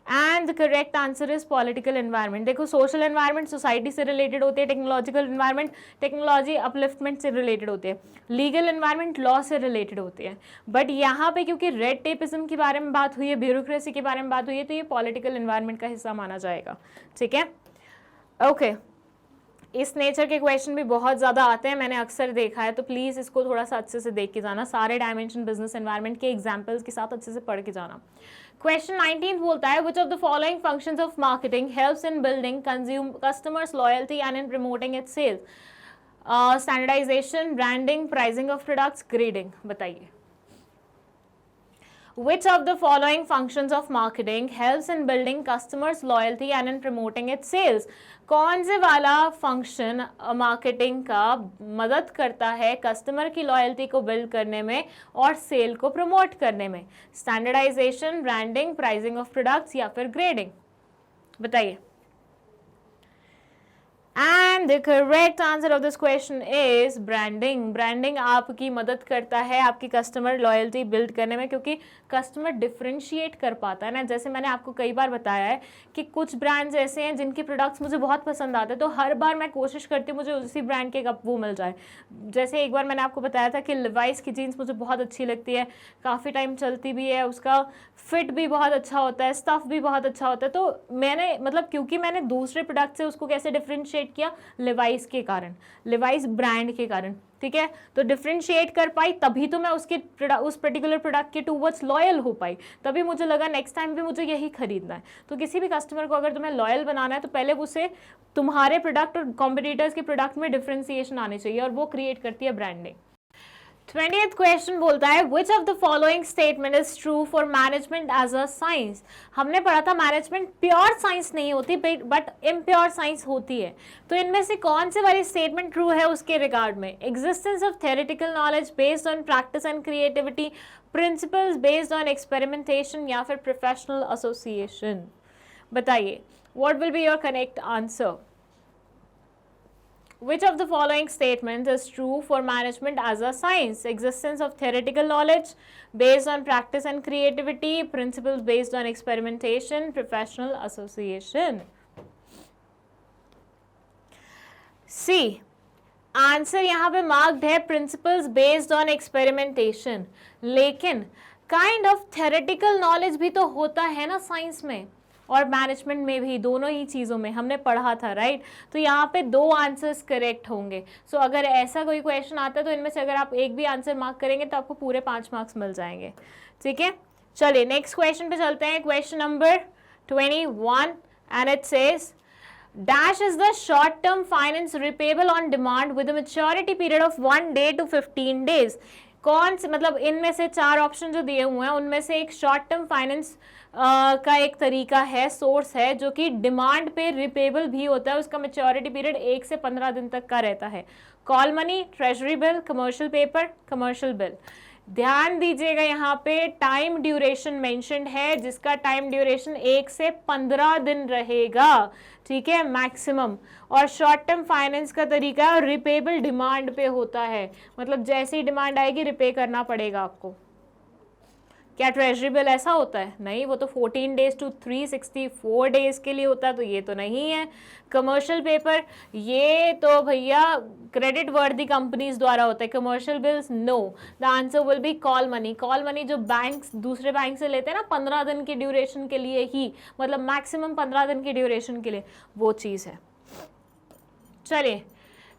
[SPEAKER 1] And the correct answer is political environment. देखो, सोशल एनवायरनमेंट सोसाइटी से रिलेटेड होते हैं, टेक्नोलॉजिकल एनवायरनमेंट टेक्नोलॉजी अपलिफ्टमेंट से रिलेटेड होते हैं, लीगल एनवायरनमेंट लॉ से रिलेटेड होते हैं. बट यहाँ पे क्योंकि रेड टेपिज्म के बारे में बात हुई है, ब्यूरोक्रेसी के बारे में बात हुई है, तो ये पॉलिटिकल एनवायरनमेंट का हिस्सा माना जाएगा. ठीक है, ओके. इस नेचर के क्वेश्चन भी बहुत ज़्यादा आते हैं, मैंने अक्सर देखा है, तो प्लीज़ इसको थोड़ा सा अच्छे से देख के जाना, सारे डायमेंशन बिजनेस एनवायरनमेंट के एग्जांपल्स के साथ अच्छे से पढ़ के जाना. क्वेश्चन 19 बोलता है which of the following functions of marketing helps in building customers loyalty and in promoting its sales. Standardization, branding, pricing of products, grading, बताइए। Which of the following functions of marketing helps in building customers loyalty and in promoting its sales? कौन से वाला फंक्शन मार्केटिंग का मदद करता है कस्टमर की लॉयल्टी को बिल्ड करने में और सेल को प्रमोट करने में? Standardization, branding, pricing of products या फिर ग्रेडिंग, बताइए। And the correct answer of this question is branding. Branding आपकी मदद करता है आपकी कस्टमर लॉयल्टी बिल्ड करने में, क्योंकि कस्टमर डिफ्रेंशिएट कर पाता है ना। जैसे मैंने आपको कई बार बताया है कि कुछ ब्रांड्स ऐसे हैं जिनके प्रोडक्ट्स मुझे बहुत पसंद आते हैं, तो हर बार मैं कोशिश करती हूँ मुझे उसी ब्रांड के वो मिल जाए। जैसे एक बार मैंने आपको बताया था कि लिवाइस की जीन्स मुझे बहुत अच्छी लगती है, काफ़ी टाइम चलती भी है, उसका फिट भी बहुत अच्छा होता है, स्टफ भी बहुत अच्छा होता है। तो मैंने मतलब क्योंकि मैंने दूसरे प्रोडक्ट से उसको कैसे डिफ्रेंशिएट किया, लिवाइस के कारण, लिवाइस ब्रांड के कारण, ठीक है। तो डिफ्रेंशिएट कर पाई तभी तो मैं उस पर्टिकुलर प्रोडक्ट के टूवर्ड्स लॉयल हो पाई, तभी मुझे लगा नेक्स्ट टाइम भी मुझे यही खरीदना है। तो किसी भी कस्टमर को अगर तुम्हें लॉयल बनाना है तो पहले उसे तुम्हारे प्रोडक्ट और कॉम्पिटिटर्स के प्रोडक्ट में डिफ्रेंसिएशन आनी चाहिए, और वो क्रिएट करती है ब्रांडिंग। 20th क्वेश्चन बोलता है which of the following statement is true for management as a science? हमने पढ़ा था मैनेजमेंट प्योर साइंस नहीं होती बट इम्प्योर साइंस होती है। तो इनमें से कौन से वाली स्टेटमेंट ट्रू है उसके रिगार्ड में? Existence of theoretical knowledge based on practice and creativity, principles based on experimentation या फिर प्रोफेशनल एसोसिएशन, बताइए। What will be your correct answer? Which of the following statements is true for management as a science? Existence of theoretical knowledge based on practice and creativity, principles based on experimentation, professional association. C. Answer यहाँ पे मार्क्ड है प्रिंसिपल्स बेस्ड ऑन एक्सपेरिमेंटेशन, लेकिन काइंड ऑफ थ्योरेटिकल नॉलेज भी तो होता है ना साइंस में और मैनेजमेंट में भी, दोनों ही चीज़ों में हमने पढ़ा था, राइट। तो यहाँ पे 2 आंसर्स करेक्ट होंगे। सो अगर ऐसा कोई क्वेश्चन आता है तो इनमें से अगर आप एक भी आंसर मार्क करेंगे तो आपको पूरे 5 मार्क्स मिल जाएंगे, ठीक है। चलिए नेक्स्ट क्वेश्चन पे चलते हैं। Question number 21 and it says dash is the short term finance repayable on demand with a maturity period of 1 day to 15 days। कौन से, मतलब इनमें से 4 ऑप्शन जो दिए हुए हैं उनमें से एक शॉर्ट टर्म फाइनेंस का एक तरीका है, सोर्स है, जो कि डिमांड पे रिपेबल भी होता है, उसका मैच्योरिटी पीरियड 1 से 15 दिन तक का रहता है। Call money, treasury bill, commercial paper, commercial bill. ध्यान दीजिएगा यहाँ पे टाइम ड्यूरेशन मेंशन्ड है, जिसका टाइम ड्यूरेशन 1 से 15 दिन रहेगा, ठीक है, मैक्सिमम। और शॉर्ट टर्म फाइनेंस का तरीका रिपेबल डिमांड पे होता है, मतलब जैसे ही डिमांड आएगी रिपे करना पड़ेगा आपको। क्या ट्रेजरी बिल ऐसा होता है? नहीं, वो तो 14 days to 364 days के लिए होता है, तो ये तो नहीं है। कमर्शियल पेपर, ये तो भैया क्रेडिट वर्दी कंपनीज द्वारा होता है। Commercial bills, no, the answer will be call money. Call money जो बैंक्स दूसरे बैंक से लेते हैं ना 15 दिन की ड्यूरेशन के लिए ही, मतलब मैक्सिमम 15 दिन की ड्यूरेशन के लिए, वो चीज़ है। चलिए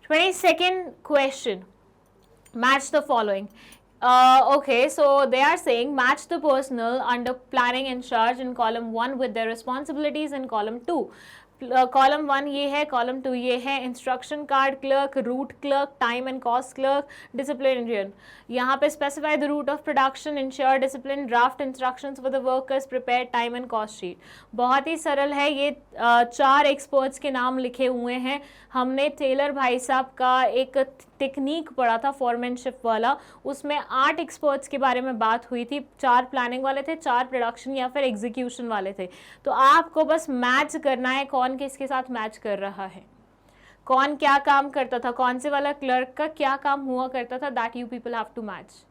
[SPEAKER 1] 22nd question, match the following. Okay, so they are saying match the personnel under planning in charge in column 1 with their responsibilities in column 2. Column 1 ये है, कॉलम 2 ये है। Instruction card clerk, route clerk, time and cost clerk, disciplinarian. यहाँ पे specify the route of production, ensure discipline, draft instructions for the workers, prepare time and cost sheet. बहुत ही सरल है ये। 4 एक्सपर्ट्स के नाम लिखे हुए हैं। हमने टेलर भाई साहब का एक टेक्निक पढ़ा था फॉरमैनशिप वाला, उसमें 8 एक्सपर्ट्स के बारे में बात हुई थी। 4 प्लानिंग वाले थे, 4 प्रोडक्शन या फिर एग्जीक्यूशन वाले थे। तो आपको बस मैच करना है कौन किसके साथ मैच कर रहा है, कौन क्या काम करता था, कौन से वाला क्लर्क का क्या काम हुआ करता था, that you people have to match.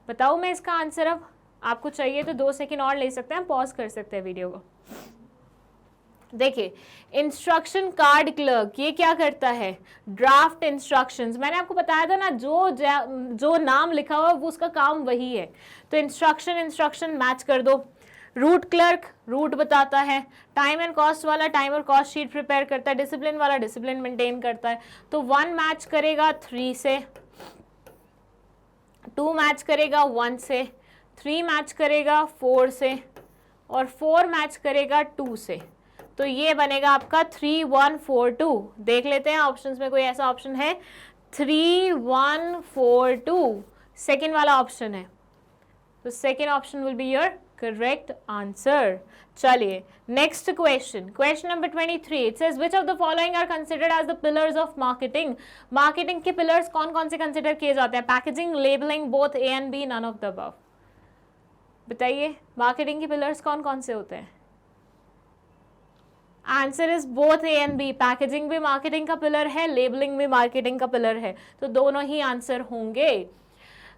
[SPEAKER 1] बताऊं मैं इसका आंसर? अब आपको चाहिए तो 2 सेकेंड और ले सकते हैं, पॉज कर सकते हैं वीडियो को। देखिए, इंस्ट्रक्शन कार्ड क्लर्क ये क्या करता है? Draft instructions. मैंने आपको बताया था ना, जो नाम लिखा हुआ वो उसका काम वही है। तो इंस्ट्रक्शन मैच कर दो। रूट क्लर्क रूट बताता है, टाइम एंड कॉस्ट वाला टाइम और कॉस्ट शीट प्रिपेयर करता है, डिसिप्लिन वाला डिसिप्लिन मेंटेन करता है। तो 1 मैच करेगा 3 से, 2 मैच करेगा 1 से, 3 मैच करेगा 4 से और 4 मैच करेगा 2 से। तो ये बनेगा आपका 3 1 4 2। देख लेते हैं ऑप्शंस में कोई ऐसा ऑप्शन है 3142 सेकेंड वाला ऑप्शन है, तो second option will be your correct answer. चलिए next question, question number 23, it says which of the following are considered as the pillars of marketing. Marketing के पिलर्स कौन कौन से कंसिडर किए जाते हैं? Packaging, labelling, both A and B, none of the above. बताइए मार्केटिंग के पिलर्स कौन कौन से होते हैं? Answer is both A and B. Packaging भी मार्केटिंग का पिलर है, लेबलिंग भी मार्केटिंग का पिलर है, तो दोनों ही आंसर होंगे।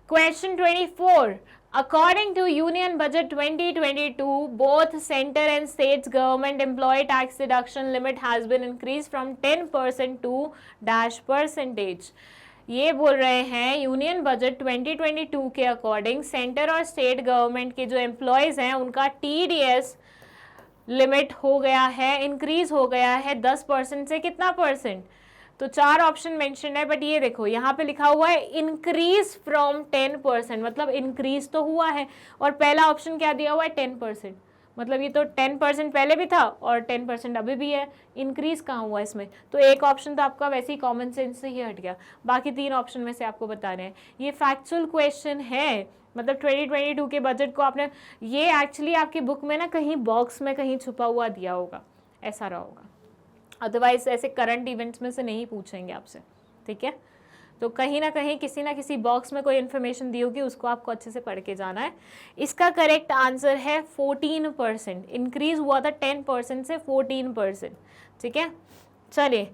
[SPEAKER 1] Question 24, according to Union Budget 2022, both center and states government employee tax deduction limit has been increased from 10% to %। ये बोल रहे हैं यूनियन बजट 2022 के अकॉर्डिंग सेंटर और स्टेट गवर्नमेंट के जो एम्प्लॉयज हैं उनका TDS लिमिट हो गया है, इंक्रीज हो गया है 10% से कितना परसेंट? तो 4 ऑप्शन मेंशन है, बट ये देखो यहाँ पे लिखा हुआ है इंक्रीज फ्रॉम 10%, मतलब इंक्रीज तो हुआ है, और पहला ऑप्शन क्या दिया हुआ है 10%, मतलब ये तो 10% पहले भी था और 10% अभी भी है, इंक्रीज कहाँ हुआ इसमें? तो एक ऑप्शन तो आपका वैसे ही कॉमन सेंस से ही हट गया, बाकी 3 ऑप्शन में से आपको बता रहे हैं। ये फैक्चुअल क्वेश्चन है, मतलब 2022 के बजट को आपने, ये एक्चुअली आपकी बुक में ना कहीं बॉक्स में कहीं छुपा हुआ दिया होगा, ऐसा रहा होगा, अदरवाइज ऐसे करंट इवेंट्स में से नहीं पूछेंगे आपसे, ठीक है? तो कहीं ना कहीं किसी ना किसी बॉक्स में कोई इन्फॉर्मेशन दी होगी, उसको आपको अच्छे से पढ़ के जाना है। इसका करेक्ट आंसर है 14%, इंक्रीज हुआ था 10% से 14%, ठीक है? चलिए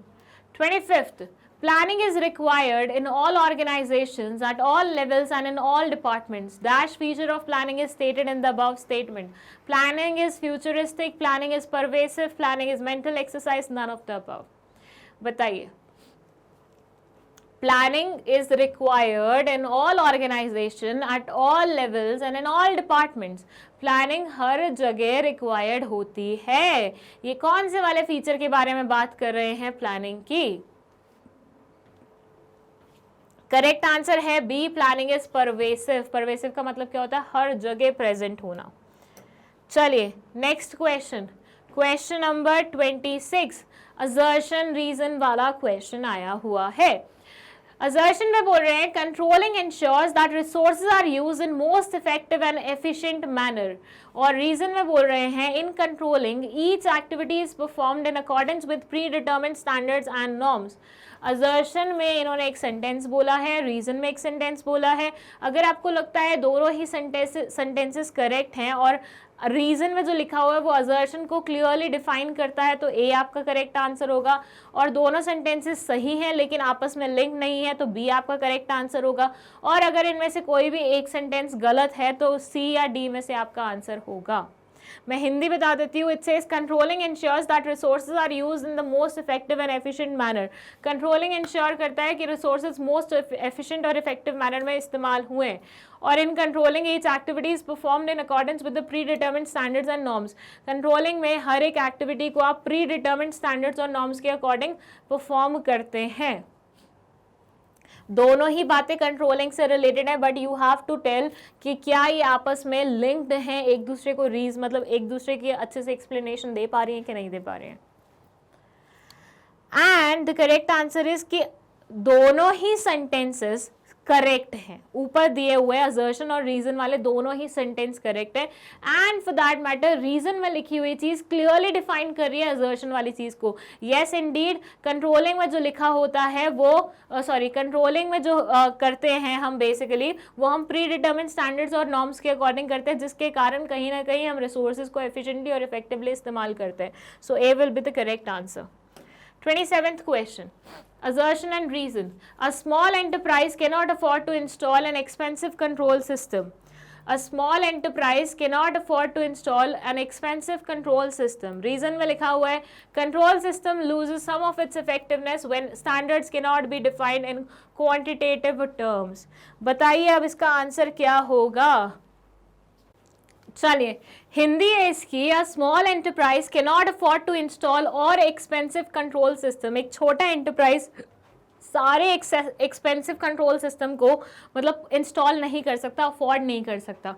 [SPEAKER 1] 25th, planning is required in all organizations at all levels and in all departments. Dash feature of planning is stated in the above statement. Planning is futuristic, planning is pervasive, planning is mental exercise, none of the above. बताइए planning is required in all organization at all levels and in all departments. Planning हर जगह रिक्वायर्ड होती है। ये कौन से वाले फीचर के बारे में बात कर रहे हैं प्लानिंग की? करेक्ट आंसर है B, planning is pervasive. Pervasive का मतलब क्या होता है? हर जगह प्रेजेंट होना। चलिए next question, question number 26, assertion reason वाला क्वेश्चन आया हुआ है। असर्शन में बोल रहे हैं controlling ensures that resources are used in most effective and efficient manner, और रीजन में बोल रहे हैं in controlling each activity is performed in accordance with pre determined standards and norms. Assertion में इन्होंने एक सेंटेंस बोला है, रीजन में एक सेंटेंस बोला है। अगर आपको लगता है दोनों ही सेंटेंसेस करेक्ट हैं और रीजन में जो लिखा हुआ है वो असर्शन को क्लियरली डिफाइन करता है, तो ए आपका करेक्ट आंसर होगा। और दोनों सेंटेंसेस सही हैं लेकिन आपस में लिंक नहीं है, तो बी आपका करेक्ट आंसर होगा। और अगर इनमें से कोई भी एक सेंटेंस गलत है तो सी या डी में से आपका आंसर होगा। मैं हिंदी बता देती हूँ। It says controlling ensures that resources are used in the most effective and efficient manner. Controlling ensure करता है कि रिसोर्सेज मोस्ट एफिशिएंट और इफेक्टिव मैनर में इस्तेमाल हुए, और in controlling each activities performed in accordance with the pre determined standards and norms. Controlling में हर एक एक्टिविटी को आप प्री डिटर्मिन्ड स्टैंडर्ड्स और नॉर्म्स के अकॉर्डिंग परफॉर्म करते हैं। दोनों ही बातें कंट्रोलिंग से रिलेटेड है, but you have to tell कि क्या ये आपस में लिंक्ड हैं, एक दूसरे को मतलब एक दूसरे की अच्छे से एक्सप्लेनेशन दे पा रही हैं कि नहीं दे पा रहे हैं। And the correct answer is कि दोनों ही सेंटेंसेस करेक्ट हैं। ऊपर दिए हुए असर्शन और रीजन वाले दोनों ही सेंटेंस करेक्ट है, and for that matter reason में लिखी हुई चीज क्लियरली डिफाइन कर रही है असर्शन वाली चीज को। यस इंडीड, कंट्रोलिंग में जो लिखा होता है वो कंट्रोलिंग में जो करते हैं हम बेसिकली वो हम प्री डिटर्मिन्ड स्टैंडर्ड्स और नॉर्म्स के अकॉर्डिंग करते हैं, जिसके कारण कहीं ना कहीं हम रिसोर्सेज को एफिशिएंटली और इफेक्टिवली इस्तेमाल करते हैं। So A will be the correct answer. 27th question, assertion and reason. A small enterprise cannot afford to install an expensive control system. A small enterprise cannot afford to install an expensive control system. Reason में लिखा हुआ है control system loses some of its effectiveness when standards cannot be defined in quantitative terms. बताइए अब इसका आंसर क्या होगा? चलिए हिंदी है इसकी, a small enterprise can not afford to install और एक्सपेंसिव कंट्रोल सिस्टम। एक छोटा एंटरप्राइज सारे एक्सपेंसिव कंट्रोल सिस्टम को मतलब इंस्टॉल नहीं कर सकता, अफोर्ड नहीं कर सकता।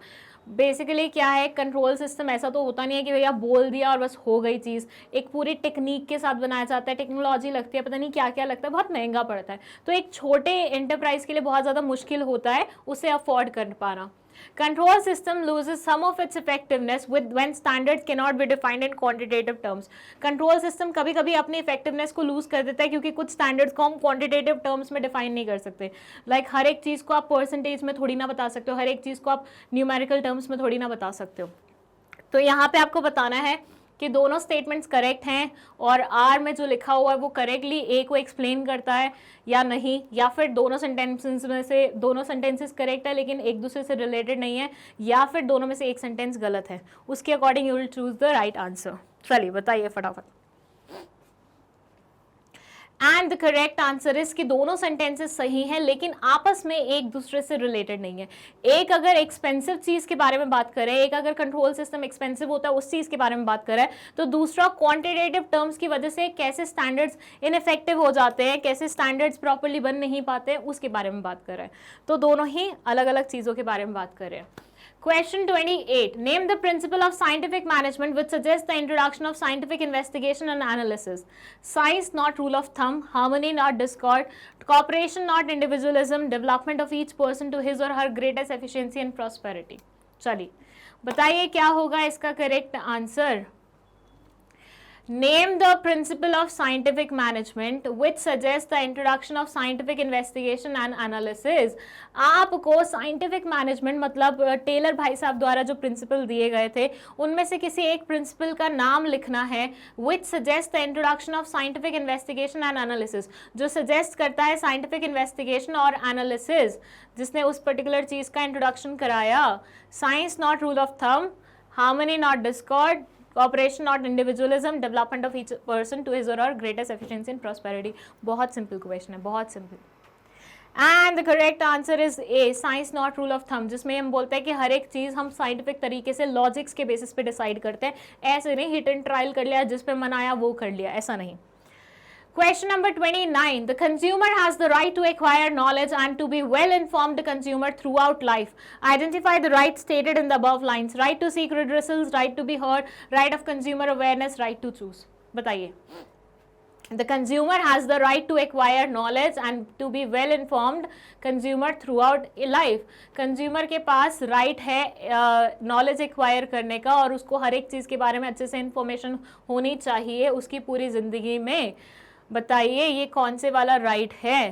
[SPEAKER 1] बेसिकली क्या है, कंट्रोल सिस्टम ऐसा तो होता नहीं है कि भैया बोल दिया और बस हो गई चीज़, एक पूरी टेक्निक के साथ बनाया जाता है, टेक्नोलॉजी लगती है, पता नहीं क्या क्या लगता है, बहुत महंगा पड़ता है, तो एक छोटे एंटरप्राइज के लिए बहुत ज़्यादा मुश्किल होता है उसे अफोर्ड कर पाना। Control system loses some of its effectiveness when standards cannot be defined in quantitative terms. Control system कभी कभी अपनी effectiveness को lose कर देता है क्योंकि कुछ standards को हम quantitative terms में define नहीं कर सकते। हर एक चीज़ को आप percentage में थोड़ी ना बता सकते हो, हर एक चीज़ को आप numerical terms में थोड़ी ना बता सकते हो। तो यहाँ पे आपको बताना है कि दोनों स्टेटमेंट्स करेक्ट हैं और आर में जो लिखा हुआ है वो करेक्टली ए को एक्सप्लेन करता है या नहीं, या फिर दोनों सेंटेंसेस में से दोनों सेंटेंसेस करेक्ट है लेकिन एक दूसरे से रिलेटेड नहीं है, या फिर दोनों में से एक सेंटेंस गलत है। उसके according you will choose the right answer. चलिए बताइए फटाफट। And the correct answer is कि दोनों सेंटेंसेस सही हैं लेकिन आपस में एक दूसरे से रिलेटेड नहीं है। एक अगर एक्सपेंसिव चीज के बारे में बात करें, एक अगर कंट्रोल सिस्टम एक्सपेंसिव होता है उस चीज के बारे में बात करें, तो दूसरा क्वांटिटेटिव टर्म्स की वजह से कैसे स्टैंडर्ड्स इनइफेक्टिव हो जाते हैं, कैसे स्टैंडर्ड्स प्रॉपर्ली बन नहीं पाते, उसके बारे में बात कर रहे हैं। तो दोनों ही अलग अलग चीजों के बारे में बात कर रहे हैं। Question 28. Name the principle of scientific management which suggests the introduction of scientific investigation and analysis. Science, not rule of thumb. Harmony, not discord. Cooperation, not individualism. Development of each person to his or her greatest efficiency and prosperity. चलिए बताइए क्या होगा इसका correct answer. Name the principle of scientific management which suggests the introduction of scientific investigation and analysis. आपको scientific management मतलब टेलर भाई साहब द्वारा जो प्रिंसिपल दिए गए थे उनमें से किसी एक प्रिंसिपल का नाम लिखना है which suggests the introduction of scientific investigation and analysis, जो सजेस्ट करता है साइंटिफिक इन्वेस्टिगेशन और एनालिसिस, जिसने उस पर्टिकुलर चीज का इंट्रोडक्शन कराया। Science not rule of thumb, harmony not Discord, cooperation not individualism, development of each person to his or her greatest efficiency and prosperity। बहुत सिंपल क्वेश्चन है, बहुत simple. And the correct answer is a, science not rule of thumb, जिसमें हम बोलते हैं कि हर एक चीज हम साइंटिफिक तरीके से लॉजिक्स के बेसिस पे डिसाइड करते हैं, ऐसे नहीं हिट एंड ट्रायल कर लिया, जिस पे मन आया वो कर लिया, ऐसा नहीं। Question number 29. The consumer has the right to acquire knowledge and to be well-informed consumer throughout life. Identify the rights stated in the above lines. Right to seek redressals, right to be heard, right of consumer awareness, right to choose. बताइए। The consumer has the right to acquire knowledge and to be well-informed consumer throughout life. Consumer के पास right है knowledge acquire करने का और उसको हर एक चीज़ के बारे में अच्छे से information होनी चाहिए उसकी पूरी ज़िंदगी में। बताइए ये कौन से वाला राइट है।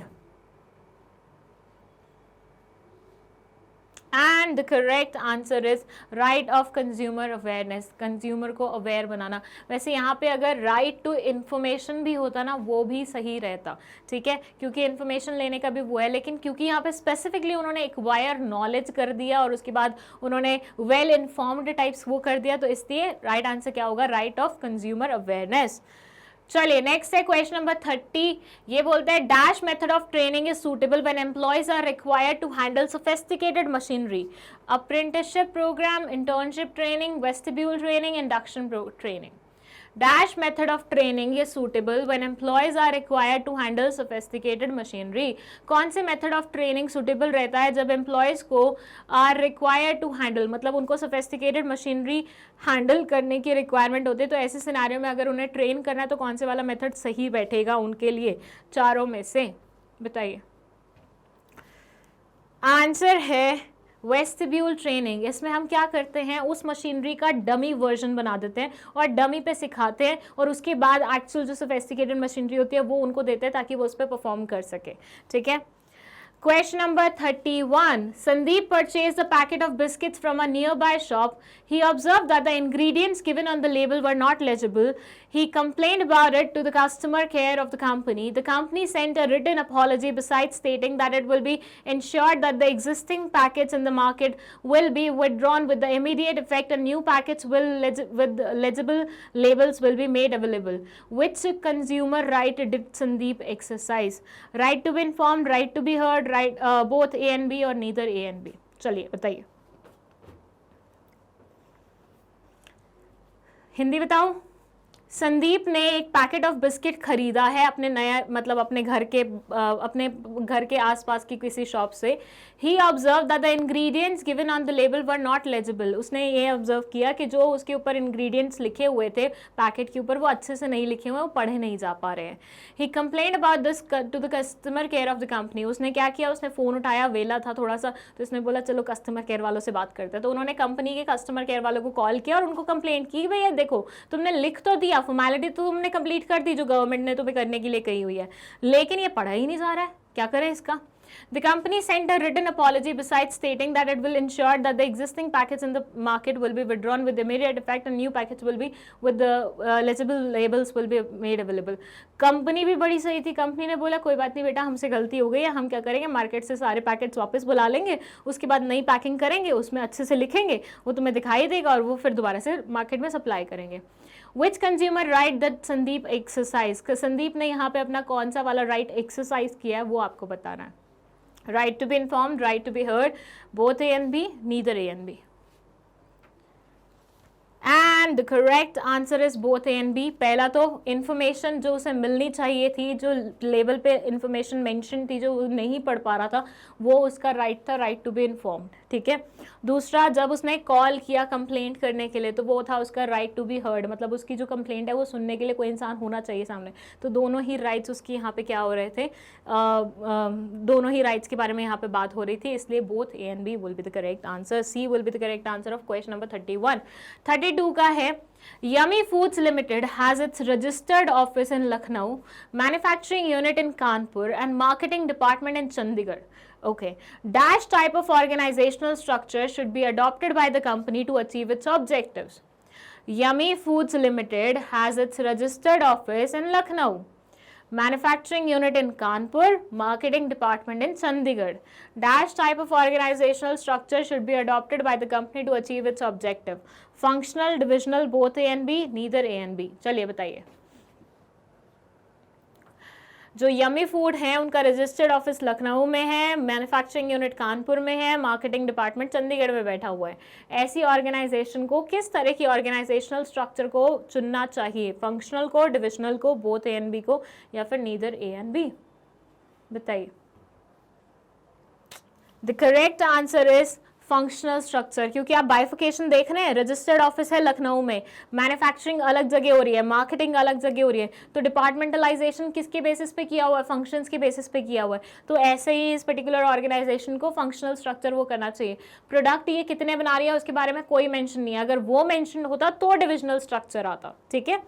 [SPEAKER 1] And the correct answer is right of consumer awareness, consumer को अवेयर बनाना। वैसे यहाँ पे अगर राइट टू इन्फॉर्मेशन भी होता ना वो भी सही रहता, ठीक है, क्योंकि इन्फॉर्मेशन लेने का भी वो है, लेकिन क्योंकि यहाँ पे स्पेसिफिकली उन्होंने एक्वायर नॉलेज कर दिया और उसके बाद उन्होंने वेल इन्फॉर्म्ड टाइप्स वो कर दिया, तो इसलिए राइट आंसर क्या होगा, राइट ऑफ कंज्यूमर अवेयरनेस। चलिए नेक्स्ट है क्वेश्चन नंबर 30। ये बोलता है dash method of training is suitable when employees are required to handle sophisticated machinery. Apprenticeship programme, internship training, vestibule training, induction training. Dash method of training is suitable when employees are required to handle sophisticated machinery। कौन से method of training suitable रहता है जब employees को are required to handle, मतलब उनको sophisticated machinery handle करने की requirement होती है, तो ऐसे सिनेरियो में अगर उन्हें ट्रेन करना है तो कौन से वाला मेथड सही बैठेगा उनके लिए चारों में से, बताइए। आंसर है वेस्टिब्यूल ट्रेनिंग। इसमें हम क्या करते हैं, उस मशीनरी का डमी वर्जन बना देते हैं और डमी पे सिखाते हैं और उसके बाद एक्चुअल जो सोफिस्टिकेटेड मशीनरी होती है वो उनको देते हैं ताकि वो उस पर परफॉर्म कर सके, ठीक है। Question number 31. Sandeep purchased a packet of biscuits from a nearby shop. He observed that the ingredients given on the label were not legible. He complained about it to the customer care of the company. The company sent a written apology besides stating that it will be ensured that the existing packets in the market will be withdrawn with the immediate effect and new packets with legible labels will be made available. Which consumer right did Sandeep exercise? Right to be informed, right to be heard, right both A and B or neither A and B? चलिए बताइए। हिंदी बताऊं, संदीप ने एक पैकेट ऑफ बिस्किट खरीदा है अपने नया मतलब अपने घर के आसपास की किसी शॉप से. He observe that the ingredients given on the label were not legible. उसने ये ऑब्जर्व किया कि जो उसके ऊपर इंग्रेडिएंट्स लिखे हुए थे पैकेट के ऊपर वो अच्छे से नहीं लिखे हुए, वो पढ़े नहीं जा पा रहे हैं. He complained about this to the customer care of the company. उसने क्या किया, उसने फ़ोन उठाया, वेला था थोड़ा सा, तो उसने बोला चलो कस्टमर केयर वालों से बात करते हैं. तो उन्होंने कंपनी के कस्टमर केयर वालों को कॉल किया और उनको कंप्लेंट की, भैया देखो तुमने लिख तो दिया, फॉर्मेलिटी तो तुमने कंप्लीट कर दी जो गवर्नमेंट ने तुम्हें करने के लिए कही हुई है, लेकिन ये पढ़ा ही नहीं जा रहा है, क्या करें इसका. The company sent a written apology besides stating that it will ensure that the existing packets in the market will be withdrawn with immediate effect and new packets will be with the legible labels will be made available. Company भी बड़ी सही थी. कंपनी ने बोला कोई बात नहीं बेटा, हमसे गलती हो गई है, हम क्या करेंगे मार्केट से सारे पैकेट्स वापस बुला लेंगे, उसके बाद नई पैकिंग करेंगे, उसमें अच्छे से लिखेंगे, वो तुम्हें दिखाई देगा और वो फिर दोबारा से मार्केट में सप्लाई करेंगे. Which consumer right that Sandeep exercise, Sandeep ने यहाँ पे अपना कौन सा वाला राइट एक्सरसाइज किया है वो आपको बताना है. Right to be informed, right to be heard, both A and B, neither A and B. And the correct answer is both A and B. पहला तो इन्फॉर्मेशन जो उसे मिलनी चाहिए थी, जो लेबल पे इन्फॉर्मेशन मेंशन थी, जो वो नहीं पढ़ पा रहा था, वो उसका राइट था, राइट टू बी इन्फॉर्म्ड. ठीक है. दूसरा, जब उसने कॉल किया कंप्लेंट करने के लिए, तो वो था उसका राइट टू बी हर्ड, मतलब उसकी जो कंप्लेंट है वो सुनने के लिए कोई इंसान होना चाहिए सामने. तो दोनों ही राइट्स उसकी यहाँ पे क्या हो रहे थे, दोनों ही राइट्स के बारे में यहाँ पे बात हो रही थी, इसलिए both A and B will be the correct answer. C will be the correct answer of question number 31. 32 का है, Yummy Foods Limited has its registered office in Lucknow, manufacturing unit in Kanpur and marketing department in Chandigarh. Okay. Dash type of organizational structure should be adopted by the company to achieve its objectives. Yummy Foods Limited has its registered office in Lucknow, manufacturing unit in Kanpur, marketing department in Chandigarh. Dash type of organizational structure should be adopted by the company to achieve its objective. Functional, divisional, both A and B, neither A and B. चलिए बताइए. जो यमी फूड है उनका रजिस्टर्ड ऑफिस लखनऊ में है, मैन्युफैक्चरिंग यूनिट कानपुर में है, मार्केटिंग डिपार्टमेंट चंडीगढ़ में बैठा हुआ है. ऐसी ऑर्गेनाइजेशन को किस तरह की ऑर्गेनाइजेशनल स्ट्रक्चर को चुनना चाहिए, फंक्शनल को, डिविजनल को, बोथ ए एंड बी को, या फिर नीदर ए एंड बी? बताइए. The correct answer is functional structure, क्योंकि आप बाइफिकेशन देख रहे हैं. रजिस्टर्ड ऑफिस है लखनऊ में, मैन्युफैक्चरिंग अलग जगह हो रही है, मार्केटिंग अलग जगह हो रही है, तो डिपार्टमेंटलाइजेशन किसके बेसिस पे किया हुआ है, फंक्शंस के बेसिस पे किया हुआ है. तो ऐसे ही इस पर्टिकुलर ऑर्गेनाइजेशन को फंक्शनल स्ट्रक्चर वो करना चाहिए. प्रोडक्ट ये कितने बना रही है उसके बारे में कोई मेंशन नहीं है, अगर वो मेंशन होता तो डिविजनल स्ट्रक्चर आता. ठीक है.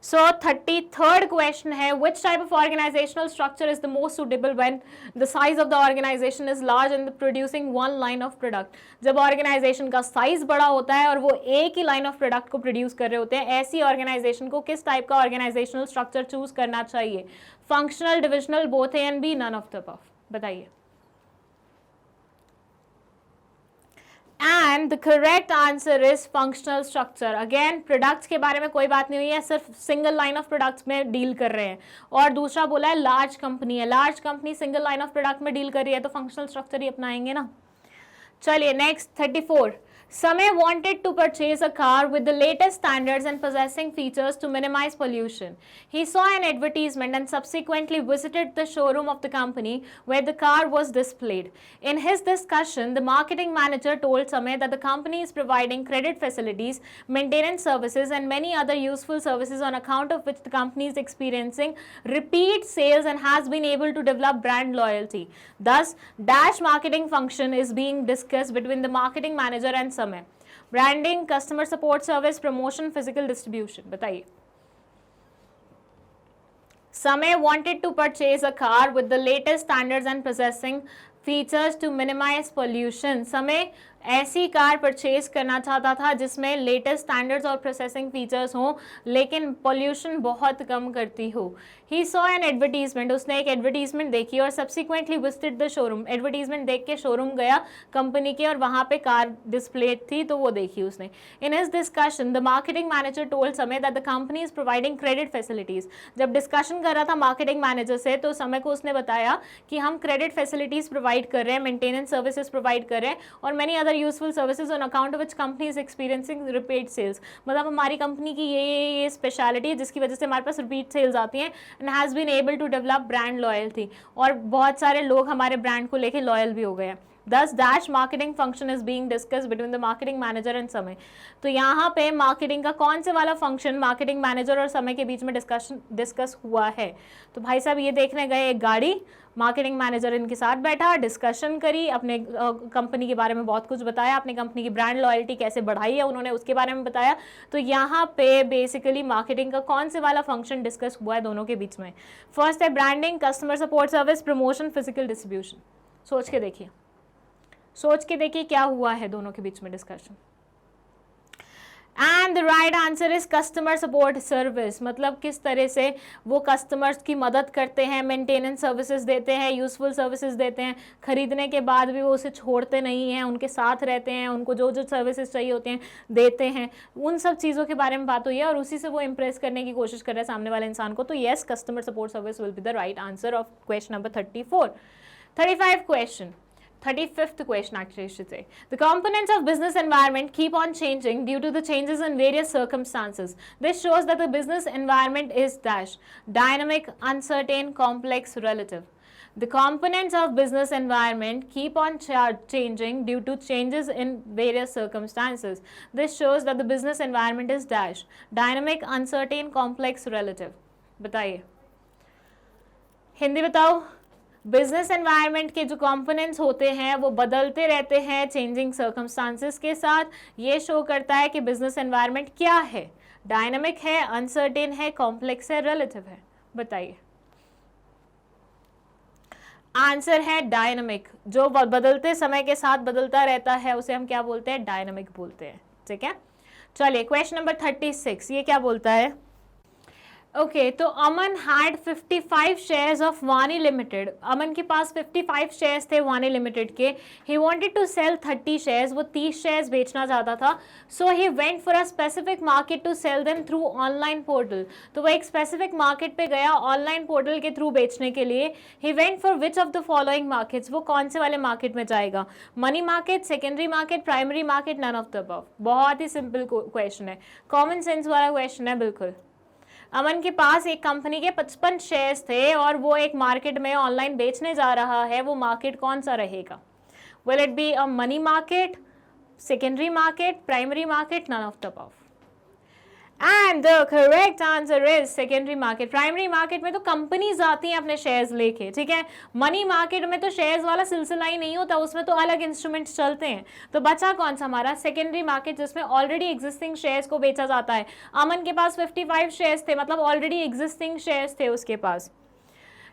[SPEAKER 1] So 33rd question है, which type of organizational structure is the most suitable when the size of the organization is large and producing one line of product? जब ऑर्गेनाइजेशन का साइज बड़ा होता है और वो एक ही लाइन ऑफ प्रोडक्ट को प्रोड्यूस कर रहे होते हैं, ऐसी ऑर्गेनाइजेशन को किस टाइप का ऑर्गेनाइजेशनल स्ट्रक्चर चूज करना चाहिए? Functional, divisional, both A and B, none of the above. बताइए. And the correct answer is functional structure. Again products के बारे में कोई बात नहीं हुई है, सिर्फ सिंगल लाइन ऑफ प्रोडक्ट्स में डील कर रहे हैं. और दूसरा बोला है लार्ज कंपनी है, large company single line of product में डील कर रही है, तो फंक्शनल स्ट्रक्चर ही अपनाएंगे ना. चलिए next 34. Samay wanted to purchase a car with the latest standards and possessing features to minimize pollution. He saw an advertisement and subsequently visited the showroom of the company where the car was displayed. In his discussion, the marketing manager told Samay that the company is providing credit facilities, maintenance services, and many other useful services on account of which the company is experiencing repeat sales and has been able to develop brand loyalty. Thus, dash marketing function is being discussed between the marketing manager and Samay. Branding, customer support service, promotion, physical distribution. बताइए. Samay wanted to purchase a car with the latest standards and possessing features to minimize pollution. Samay ऐसी कार परचेज करना चाहता था जिसमें लेटेस्ट स्टैंडर्ड्स और प्रोसेसिंग फीचर्स हों लेकिन पोल्यूशन बहुत कम करती हो. ही सॉ एन एडवर्टीजमेंट, उसने एक एडवर्टीजमेंट देखी और subsequently visited the showroom. Advertisement देख के शोरूम गया कंपनी के और वहाँ पे कार डिस्प्ले थी तो वो देखी उसने. In his discussion the marketing manager told Samay that the company is providing credit facilities. जब डिस्कशन कर रहा था मार्केटिंग मैनेजर से तो समय को उसने बताया कि हम क्रेडिट फैसिलिटीज प्रोवाइड कर रहे हैं, मेंटेनेंस सर्विसेज प्रोवाइड कर रहे हैं और many other other useful services on account which company is experiencing repeat sales, मतलब हमारी कंपनी की ये स्पेशलिटी है जिसकी वजह से हमारे पास रिपीट सेल्स आती हैं, and has been able to develop brand loyalty, और बहुत सारे लोग हमारे ब्रांड को लेके लॉयल भी हो गए हैं। Thus dash marketing function is being discussed between the marketing manager and समय। तो यहाँ पे मार्केटिंग का कौन से वाला फंक्शन मार्केटिंग मैनेजर और समय के बीच में डिस्कस हुआ है? तो भाई साहब ये देखने गए एक गाड़ी, मार्केटिंग मैनेजर इनके साथ बैठा, डिस्कशन करी, अपने कंपनी के बारे में बहुत कुछ बताया, अपनी कंपनी की ब्रांड लॉयल्टी कैसे बढ़ाई है उन्होंने उसके बारे में बताया। तो यहाँ पे बेसिकली मार्केटिंग का कौन से वाला फंक्शन डिस्कस हुआ है दोनों के बीच में? फर्स्ट है branding, customer support service, promotion, physical distribution. सोच के देखिए, सोच के देखिए क्या हुआ है दोनों के बीच में discussion. And the right answer is customer support service, मतलब किस तरह से वो कस्टमर्स की मदद करते हैं, मेंटेनेंस सर्विसेज देते हैं, यूजफुल सर्विसेज देते हैं, खरीदने के बाद भी वो उसे छोड़ते नहीं हैं, उनके साथ रहते हैं, उनको जो जो सर्विसेज चाहिए होते हैं देते हैं, उन सब चीज़ों के बारे में बात हुई है और उसी से वो इम्प्रेस करने की कोशिश कर रहे हैं सामने वाले इंसान को। तो yes, customer support service will be the right answer of question number 34। 35 question, 35th question actually I should say. The components of business environment keep on changing due to the changes in various circumstances. This shows that the business environment is dash dynamic, uncertain, complex, relative. The components of business environment keep on changing due to changes in various circumstances. This shows that the business environment is dash dynamic, uncertain, complex, relative. बताइए, हिंदी बताओ। बिजनेस एनवायरनमेंट के जो कंपोनेंट्स होते हैं वो बदलते रहते हैं चेंजिंग सर्कमस्टांसेस के साथ। ये शो करता है कि बिजनेस एनवायरनमेंट क्या है, डायनामिक है, अनसर्टेन है, कॉम्प्लेक्स है, रिलेटिव है। बताइए, आंसर है डायनामिक। जो बदलते समय के साथ बदलता रहता है उसे हम क्या बोलते हैं? डायनामिक बोलते हैं। ठीक है, चलिए क्वेश्चन नंबर 36, ये क्या बोलता है? ओके, तो Aman had 55 shares of Wani limited. Aman के पास 55 शेयर्स थे वानी लिमिटेड के। He wanted to sell 30 shares, वो 30 शेयर्स बेचना चाहता था। So he went for a specific market to sell them through online portal. तो वो एक स्पेसिफिक मार्केट पे गया ऑनलाइन पोर्टल के थ्रू बेचने के लिए। He went for which of the following markets, वो कौन से वाले मार्केट में जाएगा? Money market, secondary market, primary market, none of the above. बहुत ही सिंपल क्वेश्चन है, कॉमन सेंस वाला क्वेश्चन है बिल्कुल। अमन के पास एक कंपनी के 55 शेयर्स थे और वो एक मार्केट में ऑनलाइन बेचने जा रहा है। वो मार्केट कौन सा रहेगा? Will it be a money market, secondary market, primary market, none of the above? And the correct answer is secondary market. Primary market में तो कंपनीज आती हैं अपने शेयर्स लेके, ठीक है। मनी मार्केट में तो शेयर्स वाला सिलसिला ही नहीं होता, उसमें तो अलग इंस्ट्रूमेंट्स चलते हैं। तो बचा कौन सा हमारा? सेकेंडरी मार्केट, जिसमें ऑलरेडी एग्जिस्टिंग शेयर्स को बेचा जाता है। अमन के पास 55 शेयर्स थे, मतलब ऑलरेडी एग्जिस्टिंग शेयर्स थे उसके पास।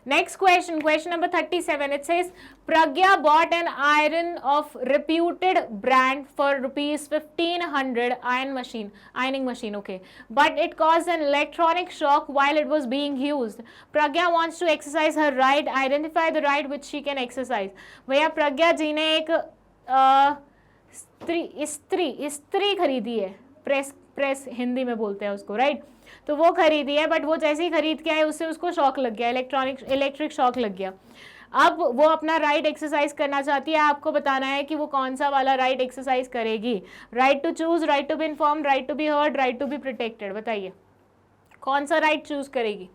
[SPEAKER 1] Next question, question number 37. It says Pragya bought an reputed brand for rupees 1500 ironing machine, okay, but it caused an electronic shock while it was being used. Pragya wants to exercise her right. Identify the right which she can exercise. भैया प्रज्ञा जी ने एक स्त्री खरीदी है, प्रेस हिंदी में बोलते हैं उसको, राइट। तो वो खरीदी है, बट वो जैसे ही खरीद के आए उससे उसको शॉक लग गया, इलेक्ट्रिक शॉक लग गया। अब वो अपना राइट एक्सरसाइज करना चाहती है। आपको बताना है कि वो कौन सा वाला राइट एक्सरसाइज करेगी। Right to choose, right to be informed, right to be heard, right to be protected. बताइए कौन सा राइट चूज करेगी?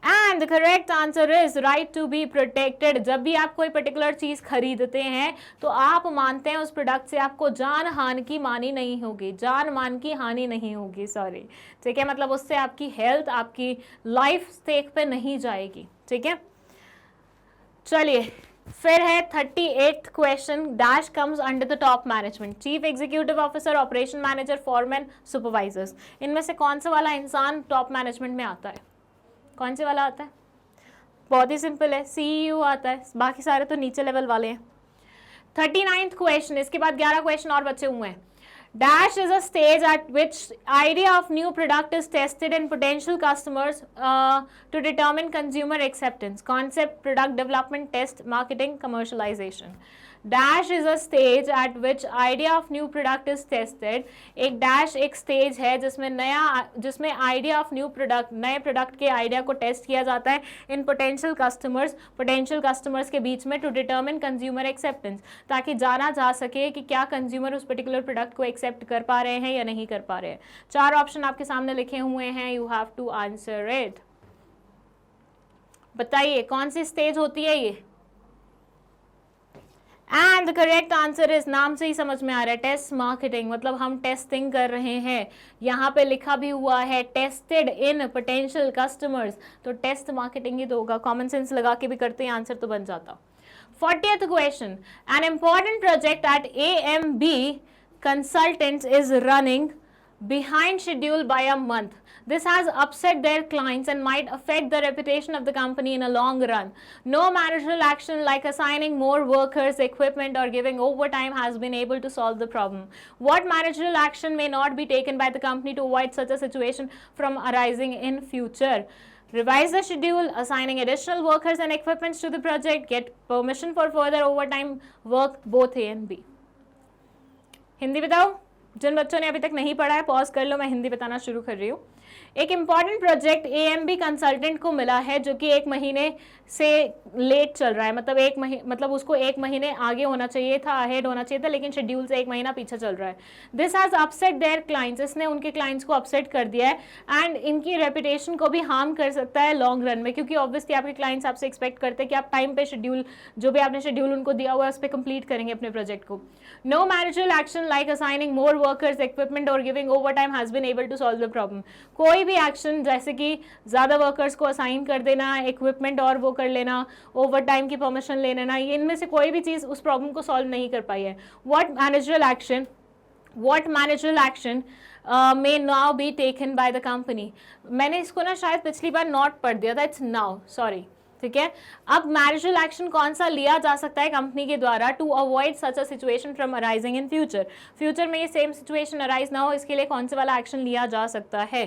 [SPEAKER 1] And the correct answer is right to be protected. जब भी आप कोई पर्टिकुलर चीज खरीदते हैं तो आप मानते हैं उस प्रोडक्ट से आपको जान हानि की मानी नहीं होगी, जान मान की हानि नहीं होगी, सॉरी, ठीक है। मतलब उससे आपकी हेल्थ, आपकी लाइफ स्टेक पे नहीं जाएगी, ठीक है। चलिए फिर है 38th question. Dash comes under the top management, chief executive officer, operation manager, foreman, supervisors. इनमें से कौन सा वाला इंसान टॉप मैनेजमेंट में आता है? कौन से वाला आता है? बहुत ही सिंपल है, सीईओ आता है, बाकी सारे तो नीचे लेवल वाले हैं। 39th क्वेश्चन, इसके बाद 11 क्वेश्चन और बचे हुए हैं। Dash is a stage at which idea of new product is tested in potential customers to determine consumer acceptance. Concept, product development, test, marketing, commercialization. Dash is a stage eight which idea of new product is tested. एक डैश एक स्टेज है जिसमें आइडिया ऑफ न्यू प्रोडक्ट, नए प्रोडक्ट के आइडिया को टेस्ट किया जाता है इन पोटेंशियल कस्टमर्स के बीच में टू डिटर्मिन कंज्यूमर एक्सेप्टेंस, ताकि जाना जा सके कि क्या कंज्यूमर उस पर्टिकुलर प्रोडक्ट को एक्सेप्ट कर पा रहे हैं या नहीं कर पा रहे हैं। 4 ऑप्शन आपके सामने लिखे हुए हैं, you have to answer it. बताइए कौन सी स्टेज होती है ये? And the correct answer is, नाम से ही समझ में आ रहा है, टेस्ट मार्केटिंग, मतलब हम टेस्टिंग कर रहे हैं। यहाँ पे लिखा भी हुआ है टेस्टेड इन पोटेंशियल कस्टमर्स, तो टेस्ट मार्केटिंग ही तो होगा। कॉमन सेंस लगा के भी करते हैं, आंसर तो बन जाता। 40th question, an important project at AMB consultants is running behind schedule by a month. This has upset their clients and might affect the reputation of the company in a long run. No managerial action like assigning more workers, equipment, or giving overtime has been able to solve the problem. What managerial action may not be taken by the company to avoid such a situation from arising in future? Revise the schedule, assigning additional workers and equipment to the project, get permission for further overtime work, both A and B. Hindi बताओ, जिन बच्चों ने अभी तक नहीं पढ़ा है पॉज कर लो, मैं हिंदी बताना शुरू कर रही हूँ। एक इम्पॉर्टेंट प्रोजेक्ट AMB कंसल्टेंट को मिला है जो कि 1 महीने से लेट चल रहा है, मतलब उसको 1 महीने आगे होना चाहिए था, अहेड होना चाहिए था, लेकिन शेड्यूल से 1 महीना पीछे चल रहा है। This has upset their clients, इसने उनके क्लाइंट्स को अपसेट कर दिया है एंड इनकी रेपुटेशन को भी हार्म कर सकता है लॉन्ग रन में, क्योंकि ऑब्वियसली आपके क्लाइंट्स आपसे एक्सपेक्ट करते हैं कि आप टाइम पे शेड्यूल, जो भी आपने शेड्यूल उनको दिया हुआ है उस पर कंप्लीट करेंगे अपने प्रोजेक्ट को। No managerial action like assigning more workers, equipment और giving overtime has been able to solve the problem. कोई भी एक्शन जैसे कि ज़्यादा वर्कर्स को असाइन कर देना, इक्विपमेंट और वो कर लेना, ओवर टाइम की परमिशन ले लेना, ये इनमें से कोई भी चीज़ उस प्रॉब्लम को सॉल्व नहीं कर पाई है। What managerial action may now be taken by the company। मैंने इसको ना शायद पिछली बार नॉट पढ़ दिया था, इट्स नाउ, सॉरी, ठीक है। अब मैनेजरल एक्शन कौन सा लिया जा सकता है कंपनी के द्वारा to avoid such a situation from arising in future में ये सेम सिचुएशन अराइज ना हो, इसके लिए कौन सा वाला एक्शन लिया जा सकता है?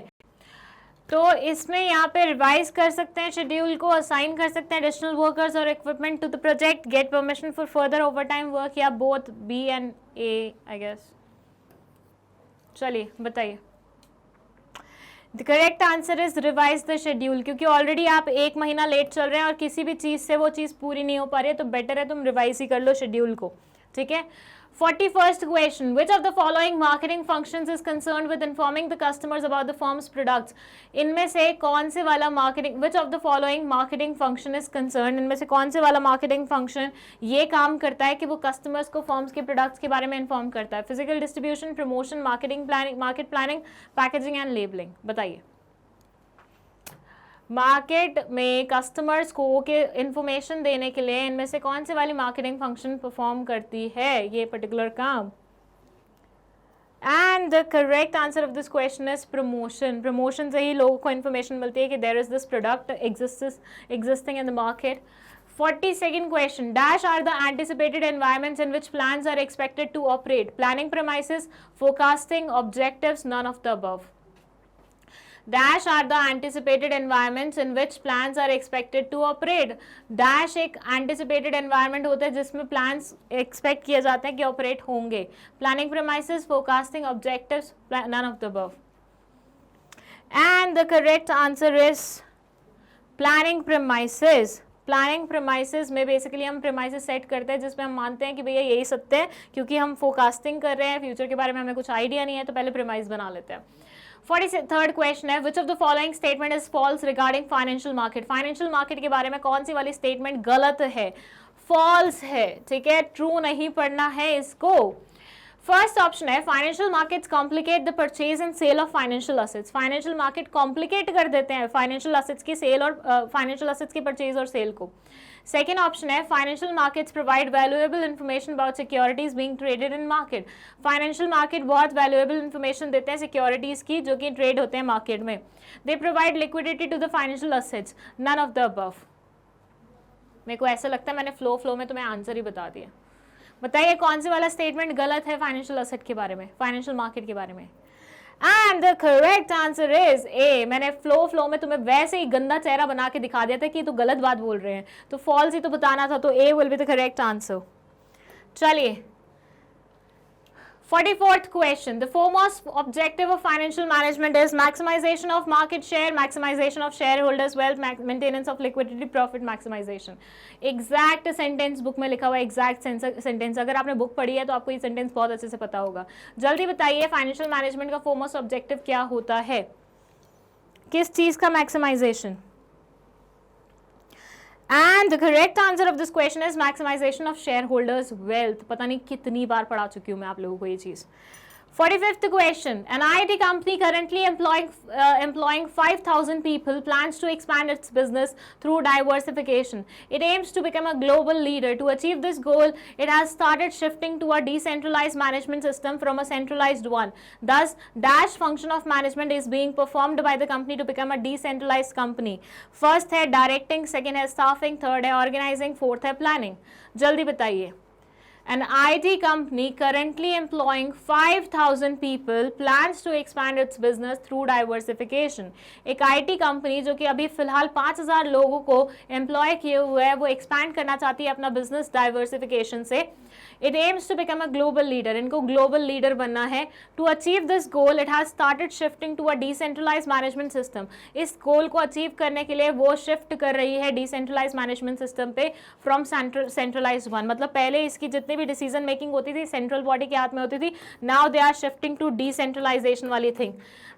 [SPEAKER 1] तो इसमें यहाँ पे रिवाइज कर सकते हैं शेड्यूल को, असाइन कर सकते हैं एडिशनल वर्कर्स और equipment to the project, get permission for further overtime work, या both B and A I guess. चलिए बताइए। The correct answer is revise the schedule, क्योंकि ऑलरेडी आप 1 महीना लेट चल रहे हैं और किसी भी चीज़ से वो चीज़ पूरी नहीं हो पा रही है, तो बेटर है तुम रिवाइज ही कर लो शेड्यूल को, ठीक है। 41st question, which of the following marketing functions is concerned with informing the customers about the firm's products? इनमें से कौन से वाला marketing, which of the following marketing function is concerned, इनमें से कौन से वाला marketing function ये काम करता है कि वो customers को firms के products के बारे में inform करता है? Physical distribution, promotion, marketing planning, market planning, packaging and labeling। बताइए। मार्केट में कस्टमर्स को के इंफॉर्मेशन देने के लिए इनमें से कौन से वाली मार्केटिंग फंक्शन परफॉर्म करती है ये पर्टिकुलर काम? And the correct answer of this question is promotion. Promotion से ही लोगों को इन्फॉर्मेशन मिलती है कि there is this product existing in the market. 42nd question, dash are the anticipated environments in which plans are expected to operate? Planning premises, forecasting, objectives, none of the above। Dash are the anticipated environments in which plans are expected to operate। Dash एक anticipated environment होता है जिसमें plans expect किए जाते हैं कि operate होंगे। Planning premises, forecasting, objectives, none of the above। And the correct answer is planning premises। Planning premises में बेसिकली हम प्रेमाइसेस सेट करते हैं जिसमें हम मानते हैं कि भैया यही सत्य है, क्योंकि हम फोकास्टिंग कर रहे हैं, फ्यूचर के बारे में हमें कुछ आइडिया नहीं है, तो पहले प्रेमाइस बना लेते हैं। 43rd क्वेश्चन है, which of the following statement is false regarding financial market? Financial market के बारे में कौन सी वाली स्टेटमेंट गलत है, फॉल्स है, ठीक है, ट्रू नहीं पढ़ना है इसको। फर्स्ट ऑप्शन है, financial markets complicate the purchase and sale of financial assets. Financial market complicate कर देते हैं फाइनेंशियल असेट्स की सेल और फाइनेंशियल असेट्स की परचेज और सेल को। सेकेंड ऑप्शन है, financial markets provide valuable information about securities being traded in market. Financial market बहुत वैल्यूएबल इन्फॉर्मेशन देते हैं सिक्योरिटीज की जो कि ट्रेड होते हैं मार्केट में। They provide liquidity to the financial assets, none of the above. मेरे को ऐसा लगता है मैंने फ्लो में तुम्हें आंसर ही बता दिया। बताइए कौन से वाला स्टेटमेंट गलत है फाइनेंशियल असेट के बारे में, फाइनेंशियल मार्केट के बारे में? And the correct answer is a. मैंने फ्लो में तुम्हें वैसे ही गंदा चेहरा बना के दिखा दिया था कि तो गलत बात बोल रहे हैं, तो फॉल्स ही तो बताना था, तो A will be the correct answer. चलिए 44th question. The foremost objective of financial management is maximization of market share, maximization of shareholders' wealth, maintenance of liquidity, profit maximization. Exact sentence book में लिखा हुआ है, exact sentence. अगर आपने बुक पढ़ी है तो आपको ये sentence बहुत अच्छे से पता होगा. जल्दी बताइए फाइनेंशियल मैनेजमेंट का foremost objective क्या होता है? किस चीज का maximization? And the correct answer of this question is maximization of shareholders' wealth. पता नहीं कितनी बार पढ़ा चुकी हूँ मैं आप लोगों को ये चीज. 45th question. An IT company currently employing 5,000 people plans to expand its business through diversification. It aims to become a global leader. To achieve this goal, it has started shifting to a decentralized management system from a centralized one. Thus, dash function of management is being performed by the company to become a decentralized company. First है directing, second है staffing, third है organizing, fourth है planning. जल्दी बताइए. An IT company currently employing 5,000 people plans to expand its business through diversification. एक IT कंपनी जो कि अभी फिलहाल 5,000 लोगों को एम्प्लॉय किए हुए है वो एक्सपैंड करना चाहती है अपना बिजनेस डाइवर्सिफिकेशन से. It aims to become a global leader. इनको global leader बनना है. To achieve this goal, it has started shifting to a decentralized management system. इस goal को achieve करने के लिए वो shift कर रही है decentralized management system पे from centralized one. मतलब पहले इसकी जितनी भी decision making होती थी central body के हाथ में होती थी. Now they are shifting to decentralization वाली thing.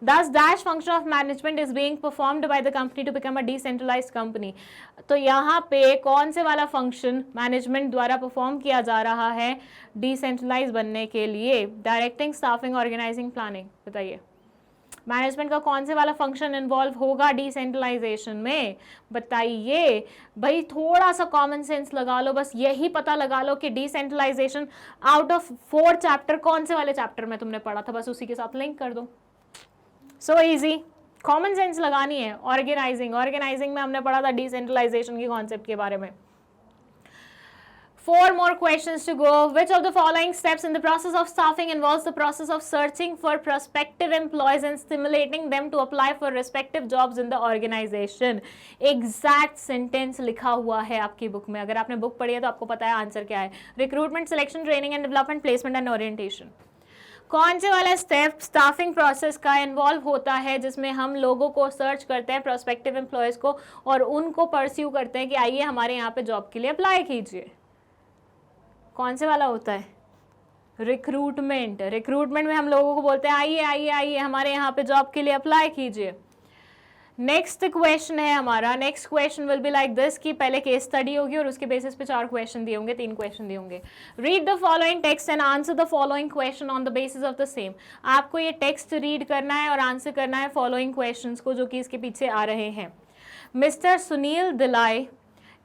[SPEAKER 1] Thus, dash function of management is being performed by the company to become a decentralized company. तो यहाँ पे कौन से वाला फंक्शन मैनेजमेंट द्वारा परफॉर्म किया जा रहा है डिसेंट्रलाइज बनने के लिए? Directing, staffing, organizing, planning. बताइए मैनेजमेंट का कौन से वाला फंक्शन इन्वॉल्व होगा डिसेंट्रलाइजेशन में? बताइए भाई, थोड़ा सा कॉमन सेंस लगा लो, बस यही पता लगा लो कि डिसेंट्रलाइजेशन आउट ऑफ 4 चैप्टर कौन से वाले चैप्टर में तुमने पढ़ा था, बस उसी के साथ लिंक कर दो. सो इजी, कॉमन सेंस लगानी है. ऑर्गेनाइजिंग में हमने पढ़ा था डिसेंट्रलाइजेशन के कॉन्सेप्ट के बारे में. 4 more questions to go. Which of the following steps in the process of staffing involves the process of searching for prospective employees and stimulating them to apply for respective jobs in the organization? Exact sentence लिखा हुआ है आपकी बुक में. अगर आपने बुक पढ़ी है तो आपको पता है आंसर क्या है. Recruitment, selection, training and development, placement and orientation. कौन से वाला स्टेप स्टाफिंग प्रोसेस का इन्वॉल्व होता है जिसमें हम लोगों को सर्च करते हैं, प्रोस्पेक्टिव एम्प्लॉयज़ को, और उनको परस्यू करते हैं कि आइए हमारे यहाँ पे जॉब के लिए अप्लाई कीजिए? कौन से वाला होता है? रिक्रूटमेंट. रिक्रूटमेंट में हम लोगों को बोलते हैं आइए आइए आइए हमारे यहाँ पे जॉब के लिए अप्लाई कीजिए. नेक्स्ट क्वेश्चन है हमारा. Next question will be like this कि पहले केस स्टडी होगी और उसके बेसिस पे 4 क्वेश्चन दिए होंगे, 3 क्वेश्चन दिए होंगे. Read the following text and answer the following question on the basis of the same. आपको ये टेक्स्ट रीड करना है और आंसर करना है फॉलोइंग क्वेश्चंस को जो कि इसके पीछे आ रहे हैं. मिस्टर सुनील दिलाई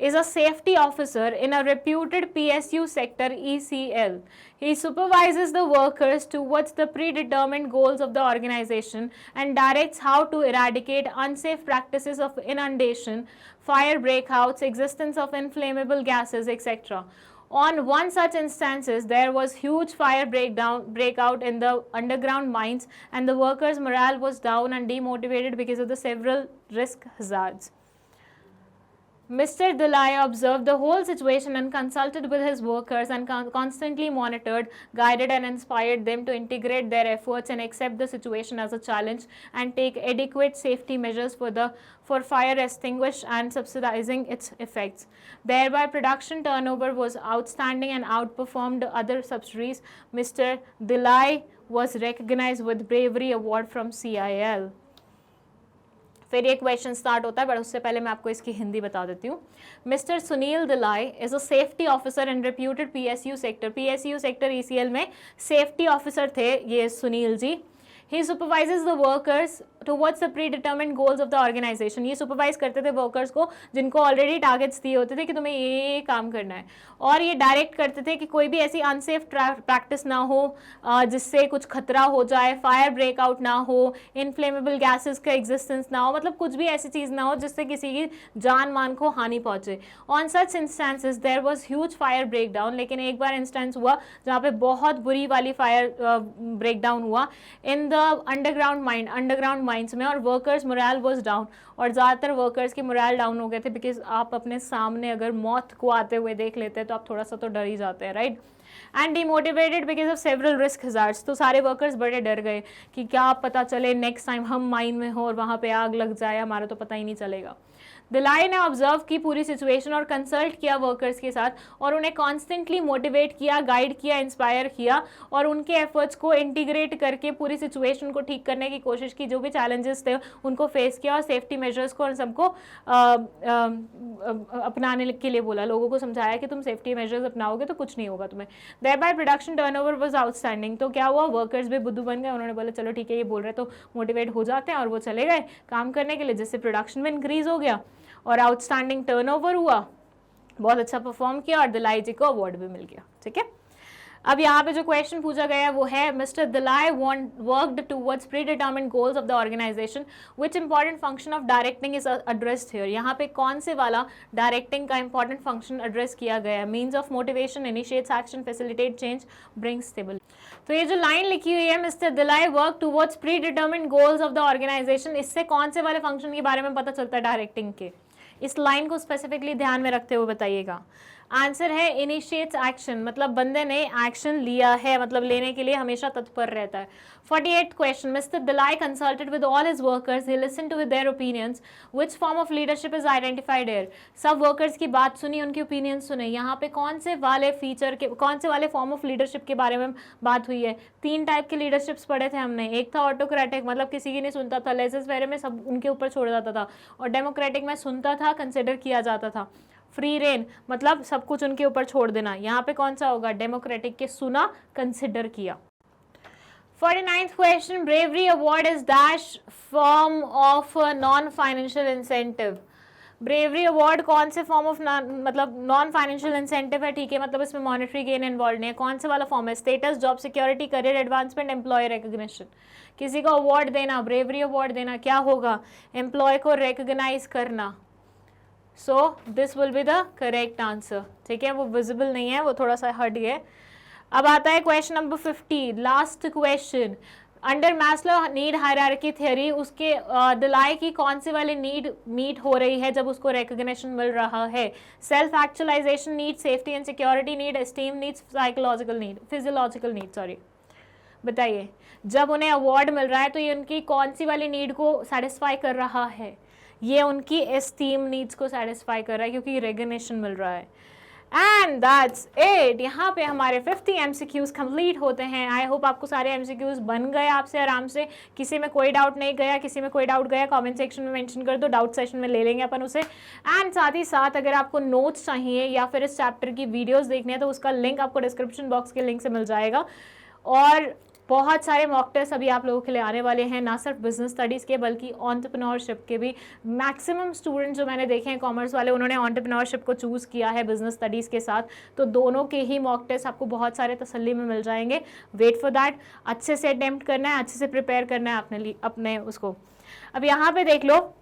[SPEAKER 1] is a safety officer in a reputed PSU sector ECL. He supervises the workers towards the predetermined goals of the organization and directs how to eradicate unsafe practices of inundation, fire breakouts, existence of inflammable gases, etc. On one such instances, there was huge fire breakout in the underground mines and the workers' morale was down and demotivated because of the several risk hazards. Mr. Delay observed the whole situation and consulted with his workers and constantly monitored, guided and inspired them to integrate their efforts and accept the situation as a challenge and take adequate safety measures for fire extinguish and subsidizing its effects. Thereby, production turnover was outstanding and outperformed other subsidiaries. Mr. Delay was recognized with Bravery Award from CIL. फिर ये क्वेश्चन स्टार्ट होता है, बट उससे पहले मैं आपको इसकी हिंदी बता देती हूँ. मिस्टर सुनील दिलाई is a safety officer in reputed PSU sector. PSU sector ECL में सेफ्टी ऑफिसर थे ये Sunil ji. He supervises the workers towards the predetermined goals of the organization. ये सुपरवाइज करते थे वर्कर्स को जिनको ऑलरेडी टारगेट्स दिए होते थे कि तुम्हें ये काम करना है, और ये डायरेक्ट करते थे कि कोई भी ऐसी अनसेफ प्रैक्टिस ना हो जिससे कुछ खतरा हो जाए, फायर ब्रेकआउट ना हो, इनफ्लेमेबल गैसेस का एग्जिस्टेंस ना हो, मतलब कुछ भी ऐसी चीज़ ना हो जिससे किसी की जान मान को हानि पहुंचे. On such instances there was huge fire breakdown. लेकिन एक बार इंस्टेंस हुआ जहाँ पे बहुत बुरी वाली फायर ब्रेकडाउन हुआ इन द अंडरग्राउंड माइंस में, और वर्कर्स मोरल वाज डाउन, और ज़्यादातर वर्कर्स की मोरल डाउन हो गए थे बिकॉज आप अपने सामने अगर मौत को आते हुए देख लेते हैं तो आप थोड़ा सा तो डर ही जाते हैं, right. And demotivated because of several risk hazards. तो सारे वर्कर्स बड़े डर गए कि क्या पता चले नेक्स्ट टाइम हम माइन में हो और वहाँ पे आग लग जाए, हमारा तो पता ही नहीं चलेगा। दिलाई ने ऑब्जर्व की पूरी सिचुएशन और कंसल्ट किया वर्कर्स के साथ और उन्हें कॉन्स्टेंटली मोटिवेट किया, गाइड किया, इंस्पायर किया और उनके एफर्ट्स को इंटीग्रेट करके पूरी सिचुएशन को ठीक करने की कोशिश की। जो भी चैलेंजेस थे उनको फेस किया और सेफ्टी मेजर्स को और सबको अपनाने के लिए बोला, लोगों को समझाया कि तुम सेफ्टी मेजर्स अपनाओगे तो कुछ नहीं होगा तुम्हें। Thereby production turnover was outstanding. तो क्या हुआ, वर्कर्स भी बुद्धू बन गए, उन्होंने बोला चलो ठीक है ये बोल रहे तो मोटिवेट हो जाते हैं, और वो चले गए काम करने के लिए, जिससे प्रोडक्शन में इंक्रीज हो गया और आउटस्टैंडिंग टर्नओवर हुआ, बहुत अच्छा परफॉर्म किया और दिलाई जी को अवार्ड भी मिल गया। ठीक है, अब यहाँ पे जो क्वेश्चन पूछा गया वो है mister Dilai worked towards predetermined goals of the organisation, which important function of directing is addressed here. यहाँ पे कौन से वाला डायरेक्टिंग का इंपॉर्टेंट फंक्शन एड्रेस किया गया है? Means of motivation, initiates action, facilitate change, brings stability. तो ये जो लाइन लिखी हुई है mister Dilai work towards predetermined goals of the organisation, इससे कौन से वाले फंक्शन के बारे में पता चलता है डायरेक्टिंग के? इस लाइन को स्पेसिफिकली ध्यान में रखते हुए बताइएगा। आंसर है इनिशिएट्स एक्शन, मतलब बंदे ने एक्शन लिया है, मतलब लेने के लिए हमेशा तत्पर रहता है। 48th question, mister Dilai consulted with all his workers, he listened to their opinions, which form of leadership is identified here. सब वर्कर्स की बात सुनी, उनके ओपिनियन सुने। यहाँ पे कौन से वाले फीचर के, कौन से वाले फॉर्म ऑफ लीडरशिप के बारे में बात हुई है? 3 टाइप के लीडरशिप्स पढ़े थे हमने। एक था ऑटोक्रेटिक, मतलब किसी की नहीं सुनता था, लेजेस वेरे में सब उनके ऊपर छोड़ जाता था, और डेमोक्रेटिक में सुनता था, कंसिडर किया जाता था। फ्री रेन मतलब सब कुछ उनके ऊपर छोड़ देना। यहाँ पे कौन सा होगा? डेमोक्रेटिक के सुना, कंसिडर किया। 49th question, bravery award is dash form of non financial incentive. Bravery award कौन से फॉर्म ऑफ, मतलब नॉन फाइनेंशियल इंसेंटिव है, ठीक है, मतलब इसमें मॉनेटरी गेन इन्वॉल्व नहीं है। कौन से वाला फॉर्म है? Status, job security, career advancement, employ recognition. किसी को अवार्ड देना, ब्रेवरी अवार्ड देना, क्या होगा? एम्प्लॉय को रिकग्नाइज करना। So this will be the correct answer. ठीक है, वो विजिबल नहीं है, वो थोड़ा सा हट गया। अब आता है question number 50, last question. Under Maslow need hierarchy theory, उसके दिलाई की कौन सी वाली नीड मीट हो रही है जब उसको रिकग्निशन मिल रहा है? Self actualisation need, safety and security need, esteem needs, psychological need, physiological need, sorry. बताइए, जब उन्हें अवार्ड मिल रहा है तो ये उनकी कौन सी वाली नीड को सेटिस्फाई कर रहा है? ये उनकी एस्टीम नीड्स को सेटिस्फाई कर रहा है, क्योंकि रिकग्निशन मिल रहा है। And that's it. यहाँ पे हमारे 50 MCQs कंप्लीट होते हैं। आई होप आपको सारे MCQs बन गए आपसे आराम से, किसी में कोई डाउट नहीं गया, किसी में कोई डाउट गया कमेंट सेक्शन में मेंशन कर दो, डाउट सेशन में ले लेंगे अपन उसे। एंड साथ ही साथ अगर आपको नोट्स चाहिए या फिर इस चैप्टर की वीडियोज़ देखनी है तो उसका लिंक आपको डिस्क्रिप्शन बॉक्स के लिंक से मिल जाएगा। और बहुत सारे मॉक टेस्ट अभी आप लोगों के लिए आने वाले हैं, ना सिर्फ बिजनेस स्टडीज़ के बल्कि एंटरप्रेन्योरशिप के भी। मैक्सिमम स्टूडेंट्स जो मैंने देखे हैं कॉमर्स वाले, उन्होंने एंटरप्रेन्योरशिप को चूज़ किया है बिजनेस स्टडीज़ के साथ, तो दोनों के ही मॉक टेस्ट आपको बहुत सारे तसल्ली में मिल जाएंगे। वेट फॉर दैट, अच्छे से अटेम्प्ट करना है, अच्छे से प्रिपेयर करना है अपने लिए, अपने उसको। अब यहाँ पे देख लो,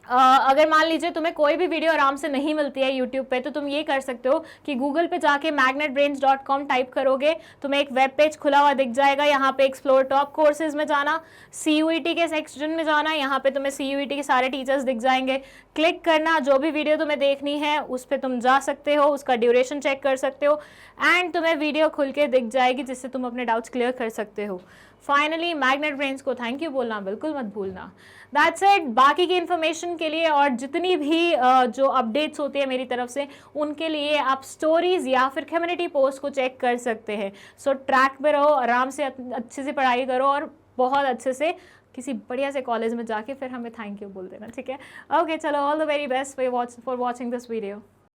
[SPEAKER 1] अगर मान लीजिए तुम्हें कोई भी वीडियो आराम से नहीं मिलती है यूट्यूब पे, तो तुम ये कर सकते हो कि गूगल पे जाके magnetbrains.com टाइप करोगे, तुम्हें एक वेब पेज खुला हुआ दिख जाएगा। यहाँ पे एक्सप्लोर टॉप कोर्सेज में जाना, CUET के सेक्शन में जाना, यहाँ पे तुम्हें CUET के सारे टीचर्स दिख जाएंगे। क्लिक करना, जो भी वीडियो तुम्हें देखनी है उस पर तुम जा सकते हो, उसका ड्यूरेशन चेक कर सकते हो, एंड तुम्हें वीडियो खुल के दिख जाएगी जिससे तुम अपने डाउट्स क्लियर कर सकते हो। फाइनली मैग्नेट ब्रेन्स को थैंक यू बोलना बिल्कुल मत भूलना। That's it. बाकी की इन्फॉर्मेशन के लिए और जितनी भी जो अपडेट्स होती है मेरी तरफ से, उनके लिए आप स्टोरीज या फिर कम्युनिटी पोस्ट को चेक कर सकते हैं। सो ट्रैक पे रहो, आराम से अच्छे से पढ़ाई करो और बहुत अच्छे से किसी बढ़िया से कॉलेज में जाके फिर हमें थैंक यू बोल देना, ठीक है? ओके, चलो, all the very best for watching this video.